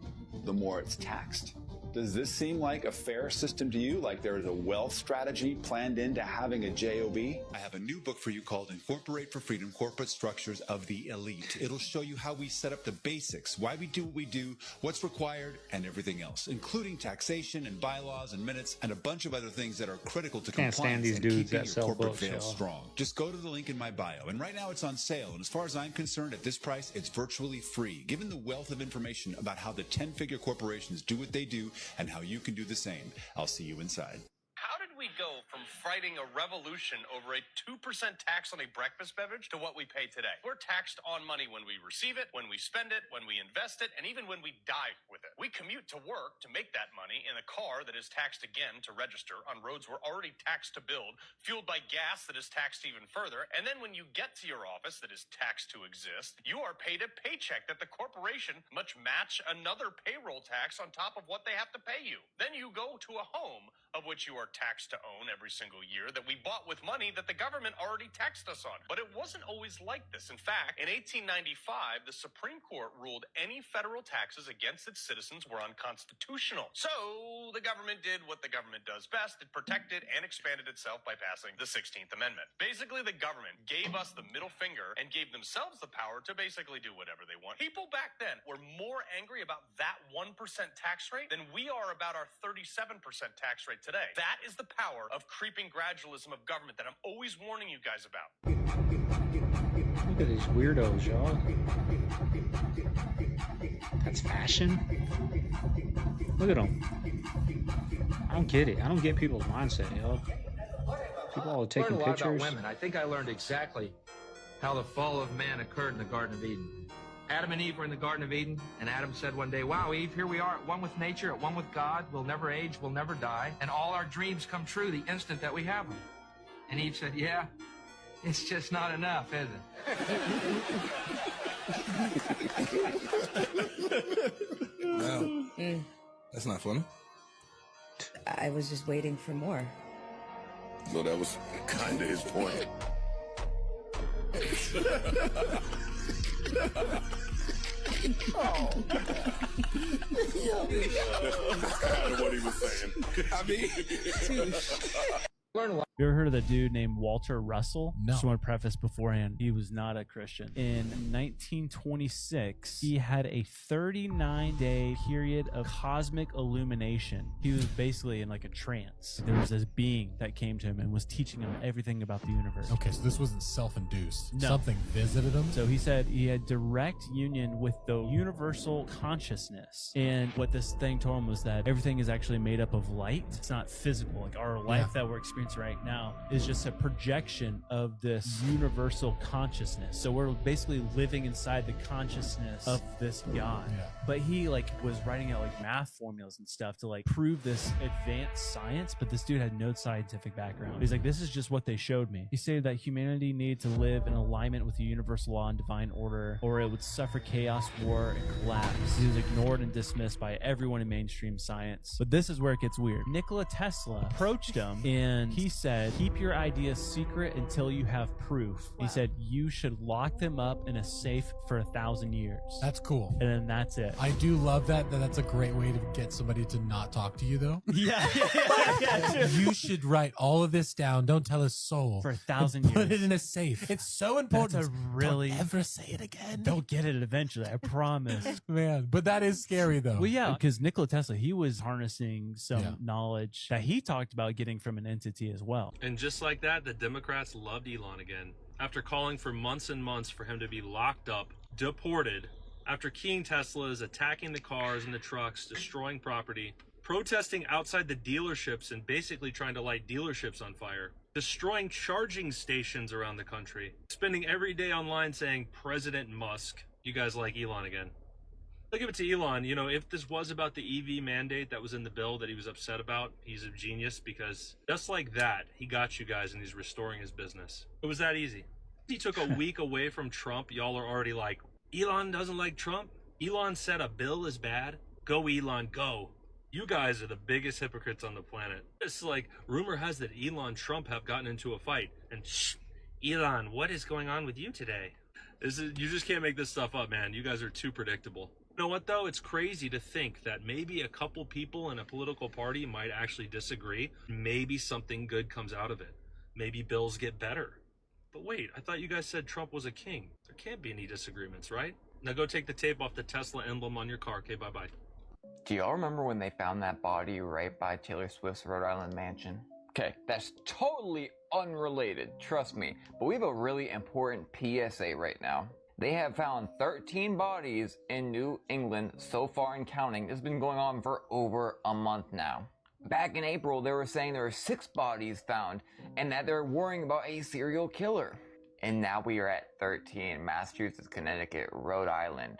the more it's taxed. Does this seem like a fair system to you? Like there is a wealth strategy planned into having a JOB? I have a new book for you called Incorporate for Freedom, Corporate Structures of the Elite. It'll show you how we set up the basics, why we do what we do, what's required, and everything else, including taxation and bylaws and minutes and a bunch of other things that are critical to Can't stand compliance these and dudes keeping that your sell corporate books, veil y'all. strong. Just go to the link in my bio, and right now it's on sale, and as far as I'm concerned, at this price, it's virtually free. Given the wealth of information about how the 10-figure corporations do what they do and how you can do the same. I'll see you inside. How did we go from fighting a revolution over a 2% tax on a breakfast beverage to what we pay today? We're taxed on money when we receive it, when we spend it, when we invest it, and even when we die with it. We commute to work to make that money in a car that is taxed again to register on roads we're already taxed to build, fueled by gas that is taxed even further. And then when you get to your office that is taxed to exist, you are paid a paycheck that the corporation must match another payroll tax on top of what they have to pay you. Then you go to a home of which you are taxed to own every single year that we bought with money that the government already taxed us on. But it wasn't always like this. In fact, in 1895, the Supreme Court ruled any federal taxes against its citizens were unconstitutional. So the government did what the government does best. It protected and expanded itself by passing the 16th Amendment. Basically, the government gave us the middle finger and gave themselves the power to basically do whatever they want. People back then were more angry about that 1% tax rate than we are about our 37% tax rate today. That is the power of creeping gradualism of government that I'm always warning you guys about. Look at these weirdos, y'all. That's fashion? Look at them. I don't get it. I don't get people's mindset, y'all. People all taking I learned a lot pictures. about women. I think I learned exactly how the fall of man occurred in the Garden of Eden. Adam and Eve were in the Garden of Eden, and Adam said one day, "Wow, Eve, here we are, at one with nature, at one with God. We'll never age, we'll never die, and all our dreams come true the instant that we have them." And Eve said, "Yeah, it's just not enough, is it?" Wow. That's not funny. I was just waiting for more. Well, that was kind of his point. Oh. That's kind of what he was saying. I mean, Learn a lot. You ever heard of the dude named Walter Russell? No. Just want to preface beforehand, he was not a Christian. In 1926, he had a 39-day period of cosmic illumination. He was basically in like a trance. There was this being that came to him and was teaching him everything about the universe. Okay, so this wasn't self-induced. No. Something visited him? So he said he had direct union with the universal consciousness. And what this thing told him was that everything is actually made up of light. It's not physical. Like our life that we're experiencing right now is just a projection of this universal consciousness. So we're basically living inside the consciousness of this God. Yeah. But he like was writing out like math formulas and stuff to like prove this advanced science, but this dude had no scientific background. He's like, this is just what they showed me. He said that humanity needed to live in alignment with the universal law and divine order, or it would suffer chaos, war, and collapse. He was ignored and dismissed by everyone in mainstream science. But this is where it gets weird. Nikola Tesla approached him and he said, keep your ideas secret until you have proof. He said, you should lock them up in a safe for 1,000 years. That's cool. And then that's it. I do love that. That's a great way to get somebody to not talk to you, though. Yeah. You should write all of this down. Don't tell a soul. For 1,000 years. Put it in a safe. It's so important. That's a really... Don't ever say it again. They'll get it eventually, I promise. Man, but that is scary, though. Well, yeah, because Nikola Tesla, he was harnessing some knowledge that he talked about getting from an entity as well. And just like that, the Democrats loved Elon again. After calling for months and months for him to be locked up, deported, after keying Teslas, attacking the cars and the trucks, destroying property, protesting outside the dealerships and basically trying to light dealerships on fire, destroying charging stations around the country, spending every day online saying, President Musk, you guys like Elon again. I'll give it to Elon. You know, if this was about the EV mandate that was in the bill that he was upset about, he's a genius because just like that, he got you guys and he's restoring his business. It was that easy. He took a week away from Trump. Y'all are already like, Elon doesn't like Trump? Elon said a bill is bad? Go, Elon, go. You guys are the biggest hypocrites on the planet. It's like, rumor has that Elon Trump have gotten into a fight. And shh, Elon, what is going on with you today? You just can't make this stuff up, man. You guys are too predictable. You know what, though? It's crazy to think that maybe a couple people in a political party might actually disagree. Maybe something good comes out of it. Maybe bills get better. But wait, I thought you guys said Trump was a king. There can't be any disagreements, right? Now go take the tape off the Tesla emblem on your car. Okay, bye-bye. Do y'all remember when they found that body right by Taylor Swift's Rhode Island mansion? Okay, that's totally unrelated, trust me. But we have a really important PSA right now. They have found 13 bodies in New England so far and counting. This has been going on for over a month now. Back in April, they were saying there were 6 bodies found and that they're worrying about a serial killer. And now we are at 13. Massachusetts, Connecticut, Rhode Island.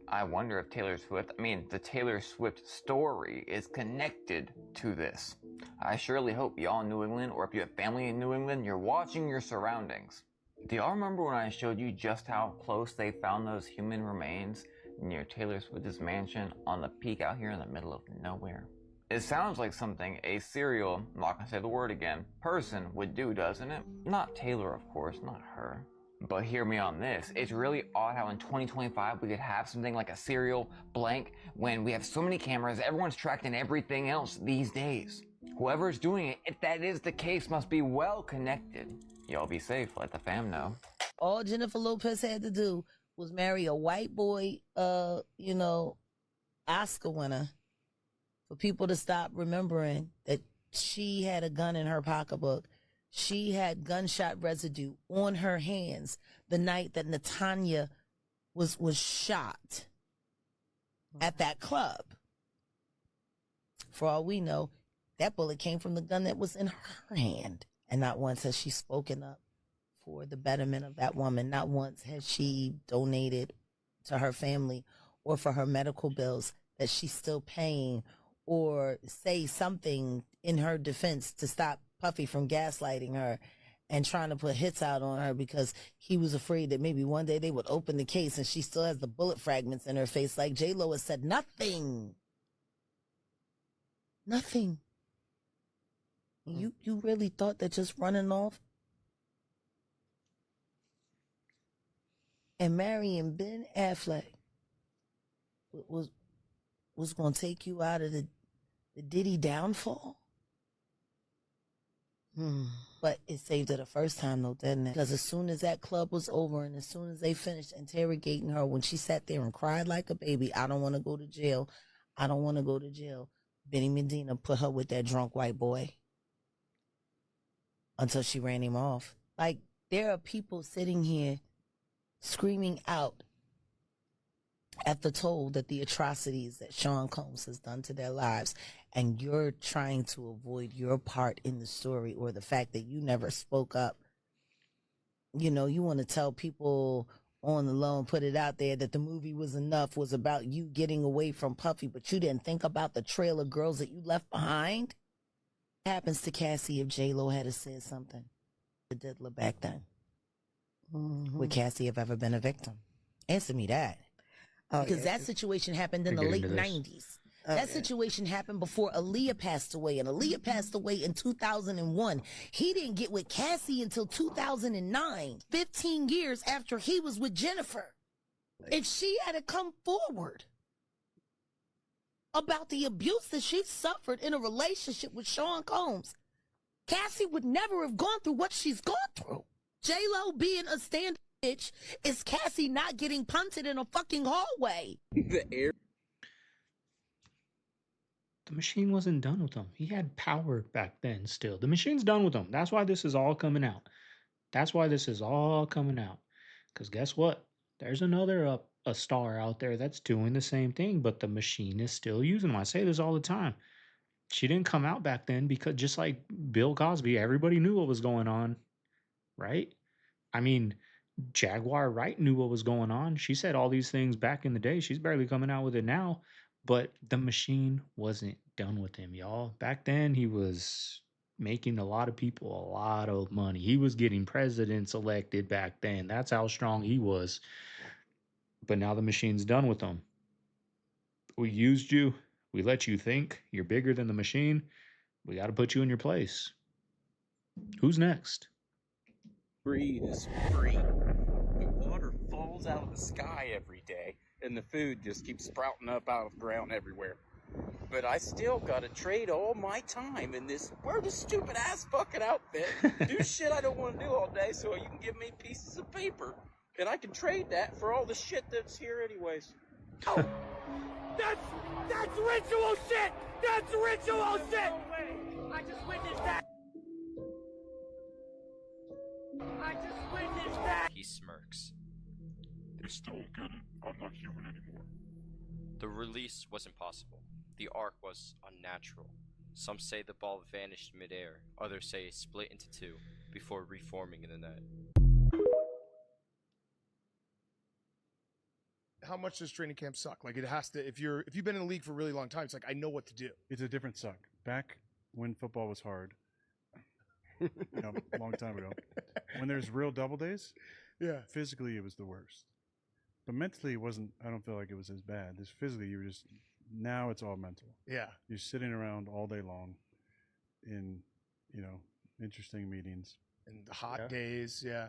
I wonder if the Taylor Swift story is connected to this. I surely hope y'all in New England, or if you have family in New England, you're watching your surroundings. Do y'all remember when I showed you just how close they found those human remains near Taylor Swift's mansion on the peak out here in the middle of nowhere? It sounds like something a serial, I'm not gonna say the word again, person would do, doesn't it? Not Taylor, of course, not her. But hear me on this, it's really odd how in 2025 we could have something like a serial blank when we have so many cameras, everyone's tracking everything else these days. Whoever's doing it, if that is the case, must be well connected. Y'all be safe, let the fam know. All Jennifer Lopez had to do was marry a white boy, Oscar winner, for people to stop remembering that she had a gun in her pocketbook. She had gunshot residue on her hands the night that Natanya was shot at that club. For all we know, that bullet came from the gun that was in her hand. And not once has she spoken up for the betterment of that woman. Not once has she donated to her family or for her medical bills that she's still paying, or say something in her defense to stop Puffy from gaslighting her and trying to put hits out on her because he was afraid that maybe one day they would open the case and she still has the bullet fragments in her face. Like JLo has said, nothing. You really thought that just running off and marrying Ben Affleck was going to take you out of the Diddy downfall? But it saved her the first time, though, didn't it? Because as soon as that club was over and as soon as they finished interrogating her, when she sat there and cried like a baby, I don't want to go to jail. I don't want to go to jail. Benny Medina put her with that drunk white boy until she ran him off. Like, there are people sitting here screaming out at the toll that the atrocities that Sean Combs has done to their lives, and you're trying to avoid your part in the story or the fact that you never spoke up. You know, you want to tell people on the low and put it out there that the movie was about you getting away from Puffy, but you didn't think about the trail of girls that you left behind. What happens to Cassie if JLo had said something to Diddler back then? Would Cassie have ever been a victim? Answer me that. Because that situation happened in the late 90s. That situation happened before Aaliyah passed away, and Aaliyah passed away in 2001. He didn't get with Cassie until 2009, 15 years after he was with Jennifer. If she had to come forward about the abuse that she suffered in a relationship with Sean Combs, Cassie would never have gone through what she's gone through. JLo being a stand bitch is Cassie not getting punted in a fucking hallway. The machine wasn't done with him. He had power back then still. The machine's done with him. That's why this is all coming out. That's why this is all coming out. Because guess what? There's another a star out there that's doing the same thing, but the machine is still using them. I say this all the time. She didn't come out back then because just like Bill Cosby, everybody knew what was going on, right? I mean, Jaguar Wright knew what was going on. She said all these things back in the day. She's barely coming out with it now. But the machine wasn't done with him, y'all. Back then, he was making a lot of people a lot of money. He was getting presidents elected back then. That's how strong he was. But now the machine's done with him. We used you. We let you think you're bigger than the machine. We got to put you in your place. Who's next? Greed is free. The water falls out of the sky every day, and the food just keeps sprouting up out of the ground everywhere. But I still gotta trade all my time in this wear this stupid ass fucking outfit, do shit I don't want to do all day, so you can give me pieces of paper, and I can trade that for all the shit that's here anyways. Oh, that's ritual shit. That's ritual shit. I just witnessed that. He smirks. They still get it. I'm not human anymore. The release was impossible. The arc was unnatural. Some say the ball vanished midair. Others say it split into two before reforming in the net. How much does training camp suck? Like, it has to. If you've been in the league for a really long time, it's like I know what to do. It's a different suck. Back when football was hard, a long time ago, when there's real double days, yeah, physically it was the worst, but mentally it wasn't. I don't feel like it was as bad. Just physically, you were just. Now it's all mental. Yeah, you're sitting around all day long, in interesting meetings. And the hot days, yeah,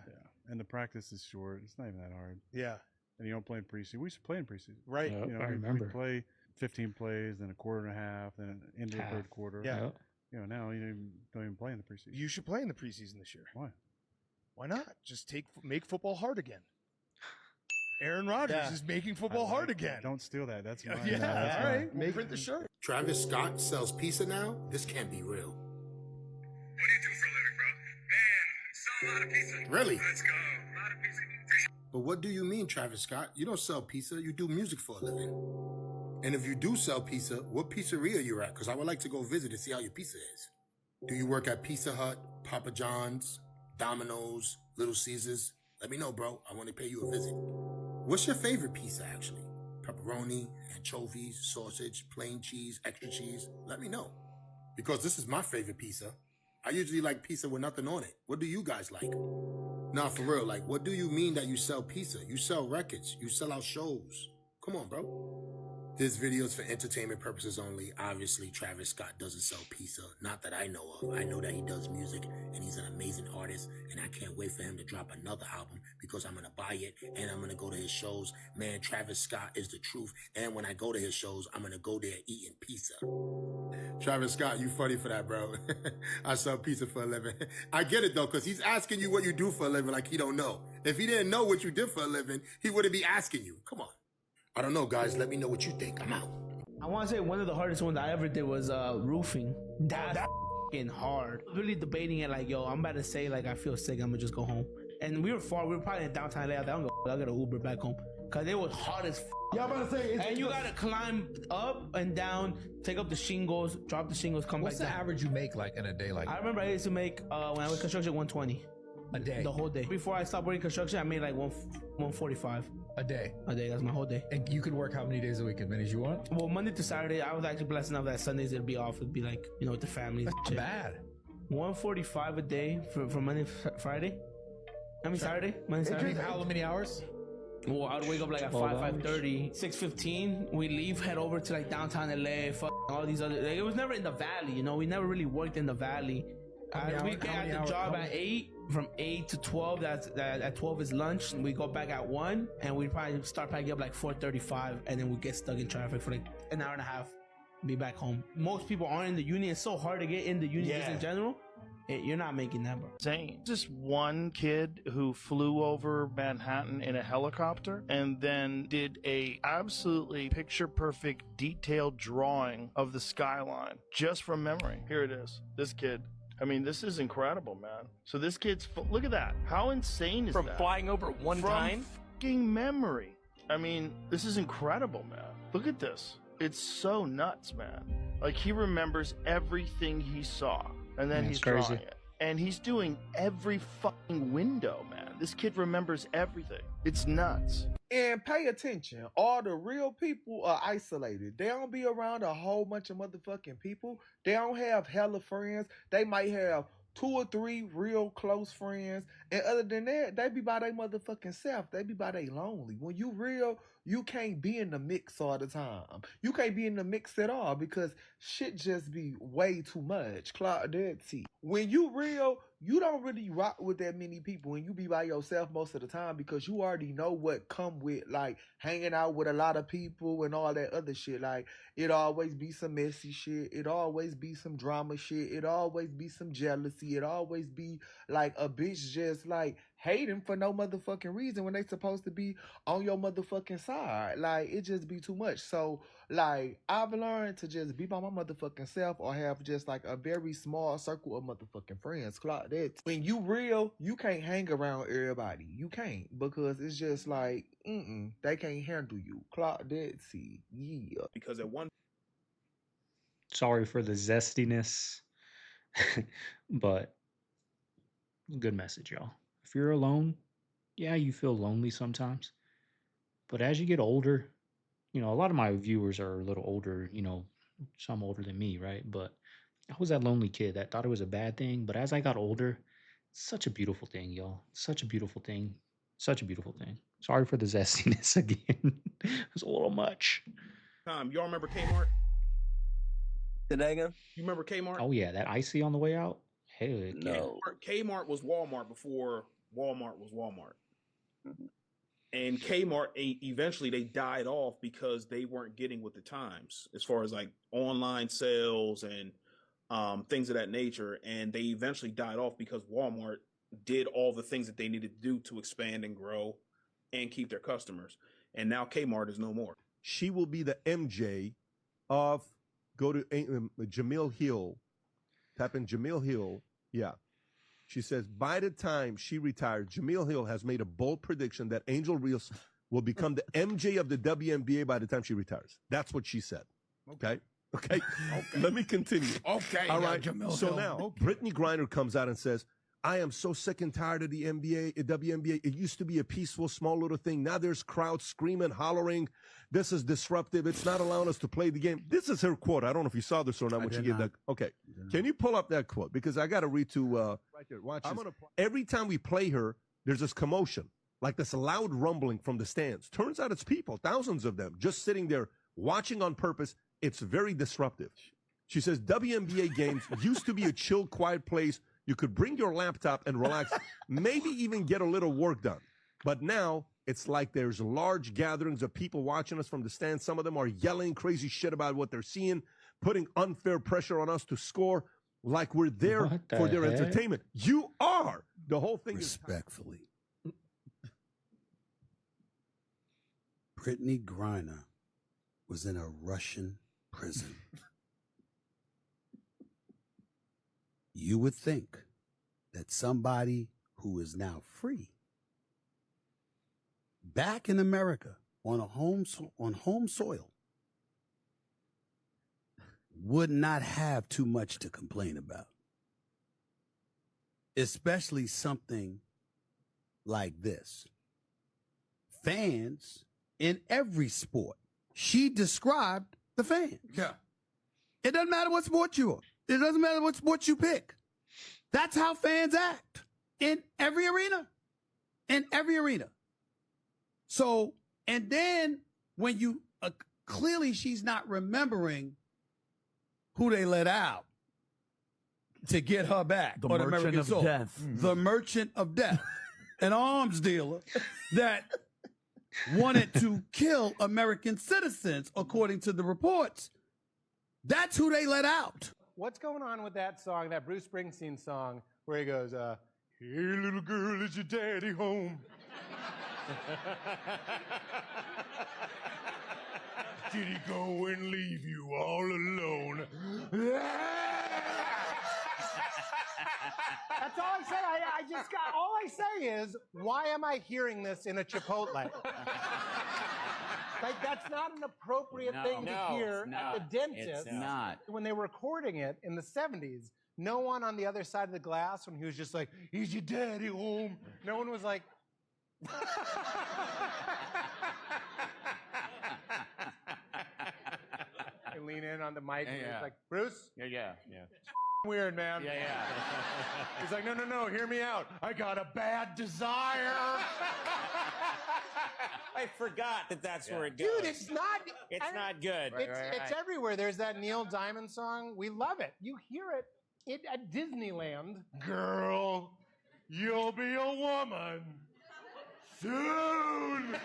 and the practice is short. It's not even that hard. Yeah. And you don't play in preseason. We used to play in preseason. Right. I remember. We play 15 plays, then a quarter and a half, then into the third quarter. Yeah. Now you don't even play in the preseason. You should play in the preseason this year. Why? Why not? Just make football hard again. Aaron Rodgers is making football hard again. Don't steal that. That's mine. Yeah, all right. We'll print the shirt. Travis Scott sells pizza now? This can't be real. What do you do for a living, bro? Man, sell a lot of pizza. Really? Let's go. A lot of pizza. But what do you mean, Travis Scott? You don't sell pizza, you do music for a living. And if you do sell pizza, what pizzeria you're at? Because I would like to go visit and see how your pizza is. Do you work at Pizza Hut, Papa John's, Domino's, Little Caesars? Let me know, bro. I want to pay you a visit. What's your favorite pizza, actually? Pepperoni, anchovies, sausage, plain cheese, extra cheese? Let me know. Because this is my favorite pizza. I usually like pizza with nothing on it. What do you guys like? Nah, for real, like, what do you mean that you sell pizza? You sell records. You sell out shows. Come on, bro. This video is for entertainment purposes only. Obviously, Travis Scott doesn't sell pizza. Not that I know of. I know that he does music and he's an amazing artist, and I can't wait for him to drop another album because I'm going to buy it and I'm going to go to his shows. Man, Travis Scott is the truth. And when I go to his shows, I'm going to go there eating pizza. Travis Scott, you funny for that, bro. I sell pizza for a living. I get it, though, because he's asking you what you do for a living like he don't know. If he didn't know what you did for a living, he wouldn't be asking you. Come on. I don't know, guys. Let me know what you think. I'm out. I want to say one of the hardest ones I ever did was roofing. That's f***ing hard. Really debating it like, yo, I'm about to say like I feel sick. I'm gonna just go home. And we were far. We were probably in downtown LA. I don't go. I got an Uber back home because it was hard as f***. Yeah, I'm about to say. And you gotta climb up and down, take up the shingles, drop the shingles, come What's back the down. average you make like in a day? Like I remember I used to make when I was construction 120 a day, the whole day. Before I stopped working construction, I made like 145 a day. A day. That's my whole day. And you can work how many days a week? As many as you want. Well, Monday to Saturday, I was actually blessed enough that Sundays it'd be off. It'd be like, you know, with the families. That's bad. 145 a day from Monday to Friday. I mean Saturday. Monday, Saturday. How many hours? Well, I'd wake up like at 5:30, 6:15. We leave, head over to like downtown LA. All these other. Like, it was never in the valley, you know. We never really worked in the valley. We get at the job at 8. From 8 to 12, at 12 is lunch. And we go back at 1, and we probably start packing up like 4:35, and then we get stuck in traffic for like an hour and a half. Be back home. Most people aren't in the union. It's so hard to get in the union just in general. You're not making that, bro. Insane. Just one kid who flew over Manhattan in a helicopter and then did a absolutely picture perfect detailed drawing of the skyline just from memory. Here it is. This kid. I mean, this is incredible, man. So this kid's, look at that. How insane is that? From flying over one time? From fucking memory. I mean, this is incredible, man. Look at this. It's so nuts, man. Like, he remembers everything he saw, and then he's drawing it. And he's doing every fucking window, man. This kid remembers everything. It's nuts. And pay attention, all the real people are isolated. They don't be around a whole bunch of motherfucking people. They don't have hella friends. They might have 2 or 3 real close friends. And other than that, they be by their motherfucking self. They be by they lonely. When you real, you can't be in the mix all the time. You can't be in the mix at all because shit just be way too much. Claudette. When you real, you don't really rock with that many people and you be by yourself most of the time because you already know what come with like hanging out with a lot of people and all that other shit. Like it always be some messy shit. It always be some drama shit. It always be some jealousy. It always be like a bitch just like hating for no motherfucking reason when they supposed to be on your motherfucking side. Like it just be too much. So like I've learned to just be by my motherfucking self or have just like a very small circle of motherfucking friends. That when you real, you can't hang around everybody. You can't because it's just like they can't handle you. That yeah. Because at one Sorry for the zestiness, but good message, y'all. If you're alone, yeah, you feel lonely sometimes. But as you get older, you know, a lot of my viewers are a little older, you know, some older than me, right? But I was that lonely kid that thought it was a bad thing. But as I got older, it's such a beautiful thing, y'all. Such a beautiful thing. Such a beautiful thing. Sorry for the zestiness again. It was a little much. Y'all remember Kmart? You remember Kmart? Oh, yeah. That icy on the way out? Hell yeah. No. Kmart was Walmart before Walmart was Walmart. Mm-hmm. And Kmart, eventually they died off because they weren't getting with the times as far as like online sales and things of that nature. And they eventually died off because Walmart did all the things that they needed to do to expand and grow and keep their customers. And now Kmart is no more. She will be the MJ of, go to Jamil Hill. Type in Jamil Hill. Yeah. She says, by the time she retires, Jamil Hill has made a bold prediction that Angel Reels will become the MJ of the WNBA by the time she retires. That's what she said. Okay. Let me continue. Okay. All right. Jamil So Hill. now, Brittany Griner comes out and says, I am so sick and tired of the WNBA. It used to be a peaceful, small little thing. Now there's crowds screaming, hollering. This is disruptive. It's not allowing us to play the game. This is her quote. I don't know if you saw this or not when she gave that. Okay. Can you pull up that quote? Because I got to read to, right there. Watch this. Every time we play her, there's this commotion, like this loud rumbling from the stands. Turns out it's people, thousands of them, just sitting there Watching on purpose, it's very disruptive. She says WNBA games used to be a chill, quiet place. You could bring your laptop and relax, maybe even get a little work done. But now it's like there's large gatherings of people watching us from the stands. Some of them are yelling crazy shit about what they're seeing, putting unfair pressure on us to score like we're there for their entertainment. You are. The whole thing Respectfully. Brittany Griner was in a Russian prison. You would think that somebody who is now free, back in America on home soil, would not have too much to complain about. Especially something like this. Fans in every sport. She described the fans. Yeah. It doesn't matter what sport you are. It doesn't matter what sport you pick. That's how fans act in every arena. In every arena. So, and then when you, clearly she's not remembering who they let out to get her back. The on Merchant American of soil. Death. The Merchant of Death. An arms dealer that wanted to kill American citizens, according to the reports. That's who they let out. What's going on with that song, that Bruce Springsteen song, where he goes, hey, little girl, is your daddy home? Did he go and leave you all alone? That's all I say. I just got, all I say is, why am I hearing this in a Chipotle? Like, that's not an appropriate thing to hear at the dentist. It's not. When they were recording it in the 70s, no one on the other side of the glass, when he was just like, is your daddy home? No one was like, I lean in on the mic and he's like, Bruce? Yeah. Weird, man. Yeah. He's like, no, hear me out. I got a bad desire. I forgot that's where it goes. Dude, it's not. It's not good. It's everywhere. There's that Neil Diamond song. We love it. You hear it at Disneyland. Girl, you'll be a woman soon.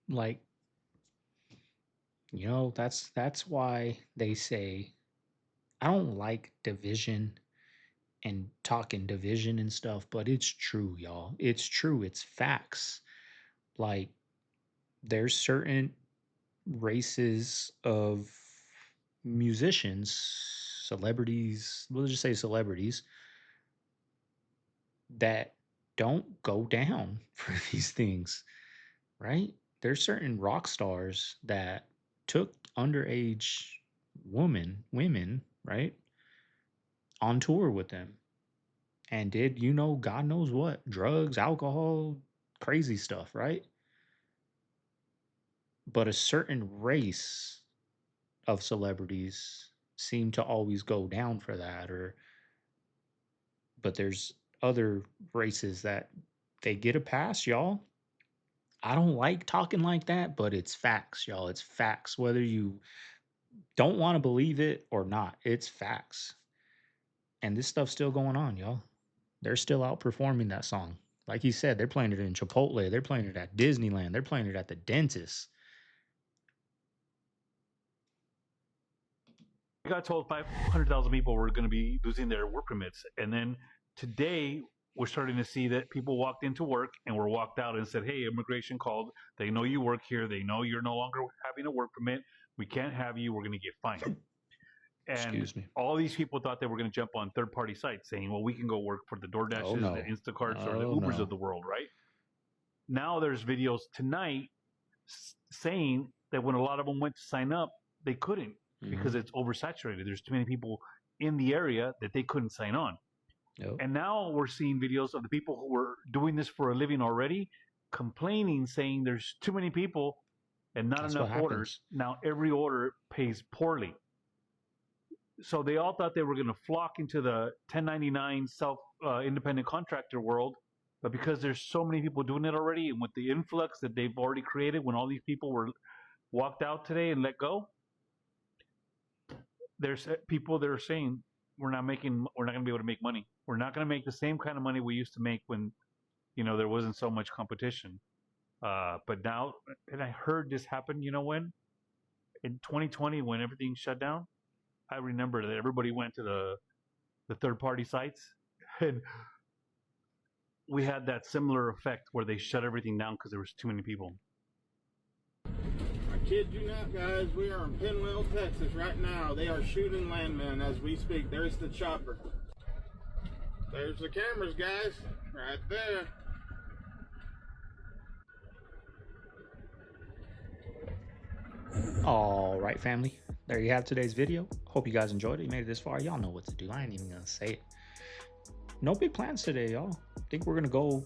Like, you know, that's why they say I don't like division and talking division and stuff, but it's true, y'all. It's true. It's facts. Like, there's certain races of musicians, celebrities, we'll just say celebrities, that don't go down for these things, right? There's certain rock stars that took underage women, right, on tour with them and did, God knows what, drugs, alcohol, crazy stuff, right? But a certain race of celebrities seem to always go down for that, but there's other races that they get a pass, y'all. I don't like talking like that, but it's facts, y'all. It's facts. Whether you don't want to believe it or not, it's facts. And this stuff's still going on, y'all. They're still outperforming that song. Like he said, they're playing it in Chipotle. They're playing it at Disneyland. They're playing it at the dentist. We got told 500,000 people were going to be losing their work permits. And then today, we're starting to see that people walked into work and were walked out and said, hey, immigration called. They know you work here. They know you're no longer having a work permit. We can't have you. We're going to get fined. And Excuse me. all these people thought they were going to jump on third-party sites saying, well, we can go work for the DoorDashes, the Instacarts, or the Ubers of the world, right? Now there's videos tonight saying that when a lot of them went to sign up, they couldn't because it's oversaturated. There's too many people in the area that they couldn't sign on. Yep. And now we're seeing videos of the people who were doing this for a living already complaining, saying there's too many people and not That's enough what orders. Now every order pays poorly. So they all thought they were going to flock into the 1099 independent contractor world But because there's so many people doing it already, and with the influx that they've already created, when all these people were walked out today and let go, there's people that are saying we're not going to be able to make money. We're not going to make the same kind of money we used to make when, there wasn't so much competition. But now, and I heard this happen, when? In 2020, when everything shut down, I remember that everybody went to the third-party sites, and we had that similar effect where they shut everything down because there was too many people. I kid you not, guys. We are in Pinwell, Texas right now. They are shooting landmen as we speak. There's the chopper. There's the cameras, guys. Right there. All right, family. There you have today's video. Hope you guys enjoyed it. You made it this far. Y'all know what to do. I ain't even gonna say it. No big plans today, y'all. Think we're gonna go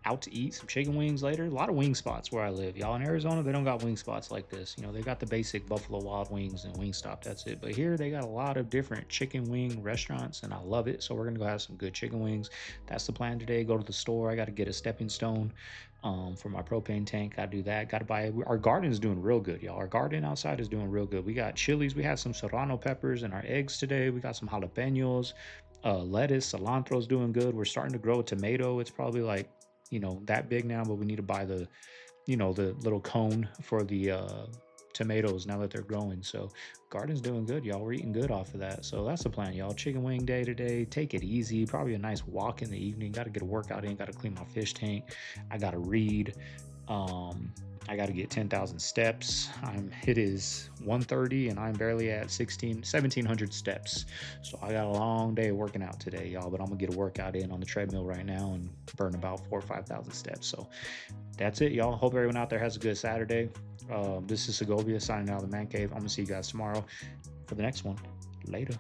out to eat some chicken wings later. A lot of wing spots where I live, y'all. In Arizona, they don't got wing spots like this. They got the basic Buffalo Wild Wings and Wingstop. That's it. But here they got a lot of different chicken wing restaurants, and I love it. So we're gonna go have some good chicken wings. That's the plan today. Go to the store. I got to get a stepping stone for my propane tank. Gotta do that. Gotta buy. Our garden is doing real good, y'all. Our garden outside is doing real good. We got chilies. We had some serrano peppers in our eggs today. We got some jalapenos, lettuce, cilantro's doing good. We're starting to grow a tomato. It's probably like that big now, but we need to buy the the little cone for the tomatoes now that they're growing. So garden's doing good, y'all. We're eating good off of that. So that's the plan, y'all. Chicken wing day today. Take it easy. Probably a nice walk in the evening. Got to get a workout in. Got to clean my fish tank. I got to read. I got to get 10,000 steps. It is 1:30 and I'm barely at 1,700 steps. So I got a long day of working out today, y'all, but I'm gonna get a workout in on the treadmill right now and burn about 4,000 or 5,000 steps. So that's it, y'all. Hope everyone out there has a good Saturday. This is Segovia signing out of the Man Cave. I'm gonna see you guys tomorrow for the next one. Later.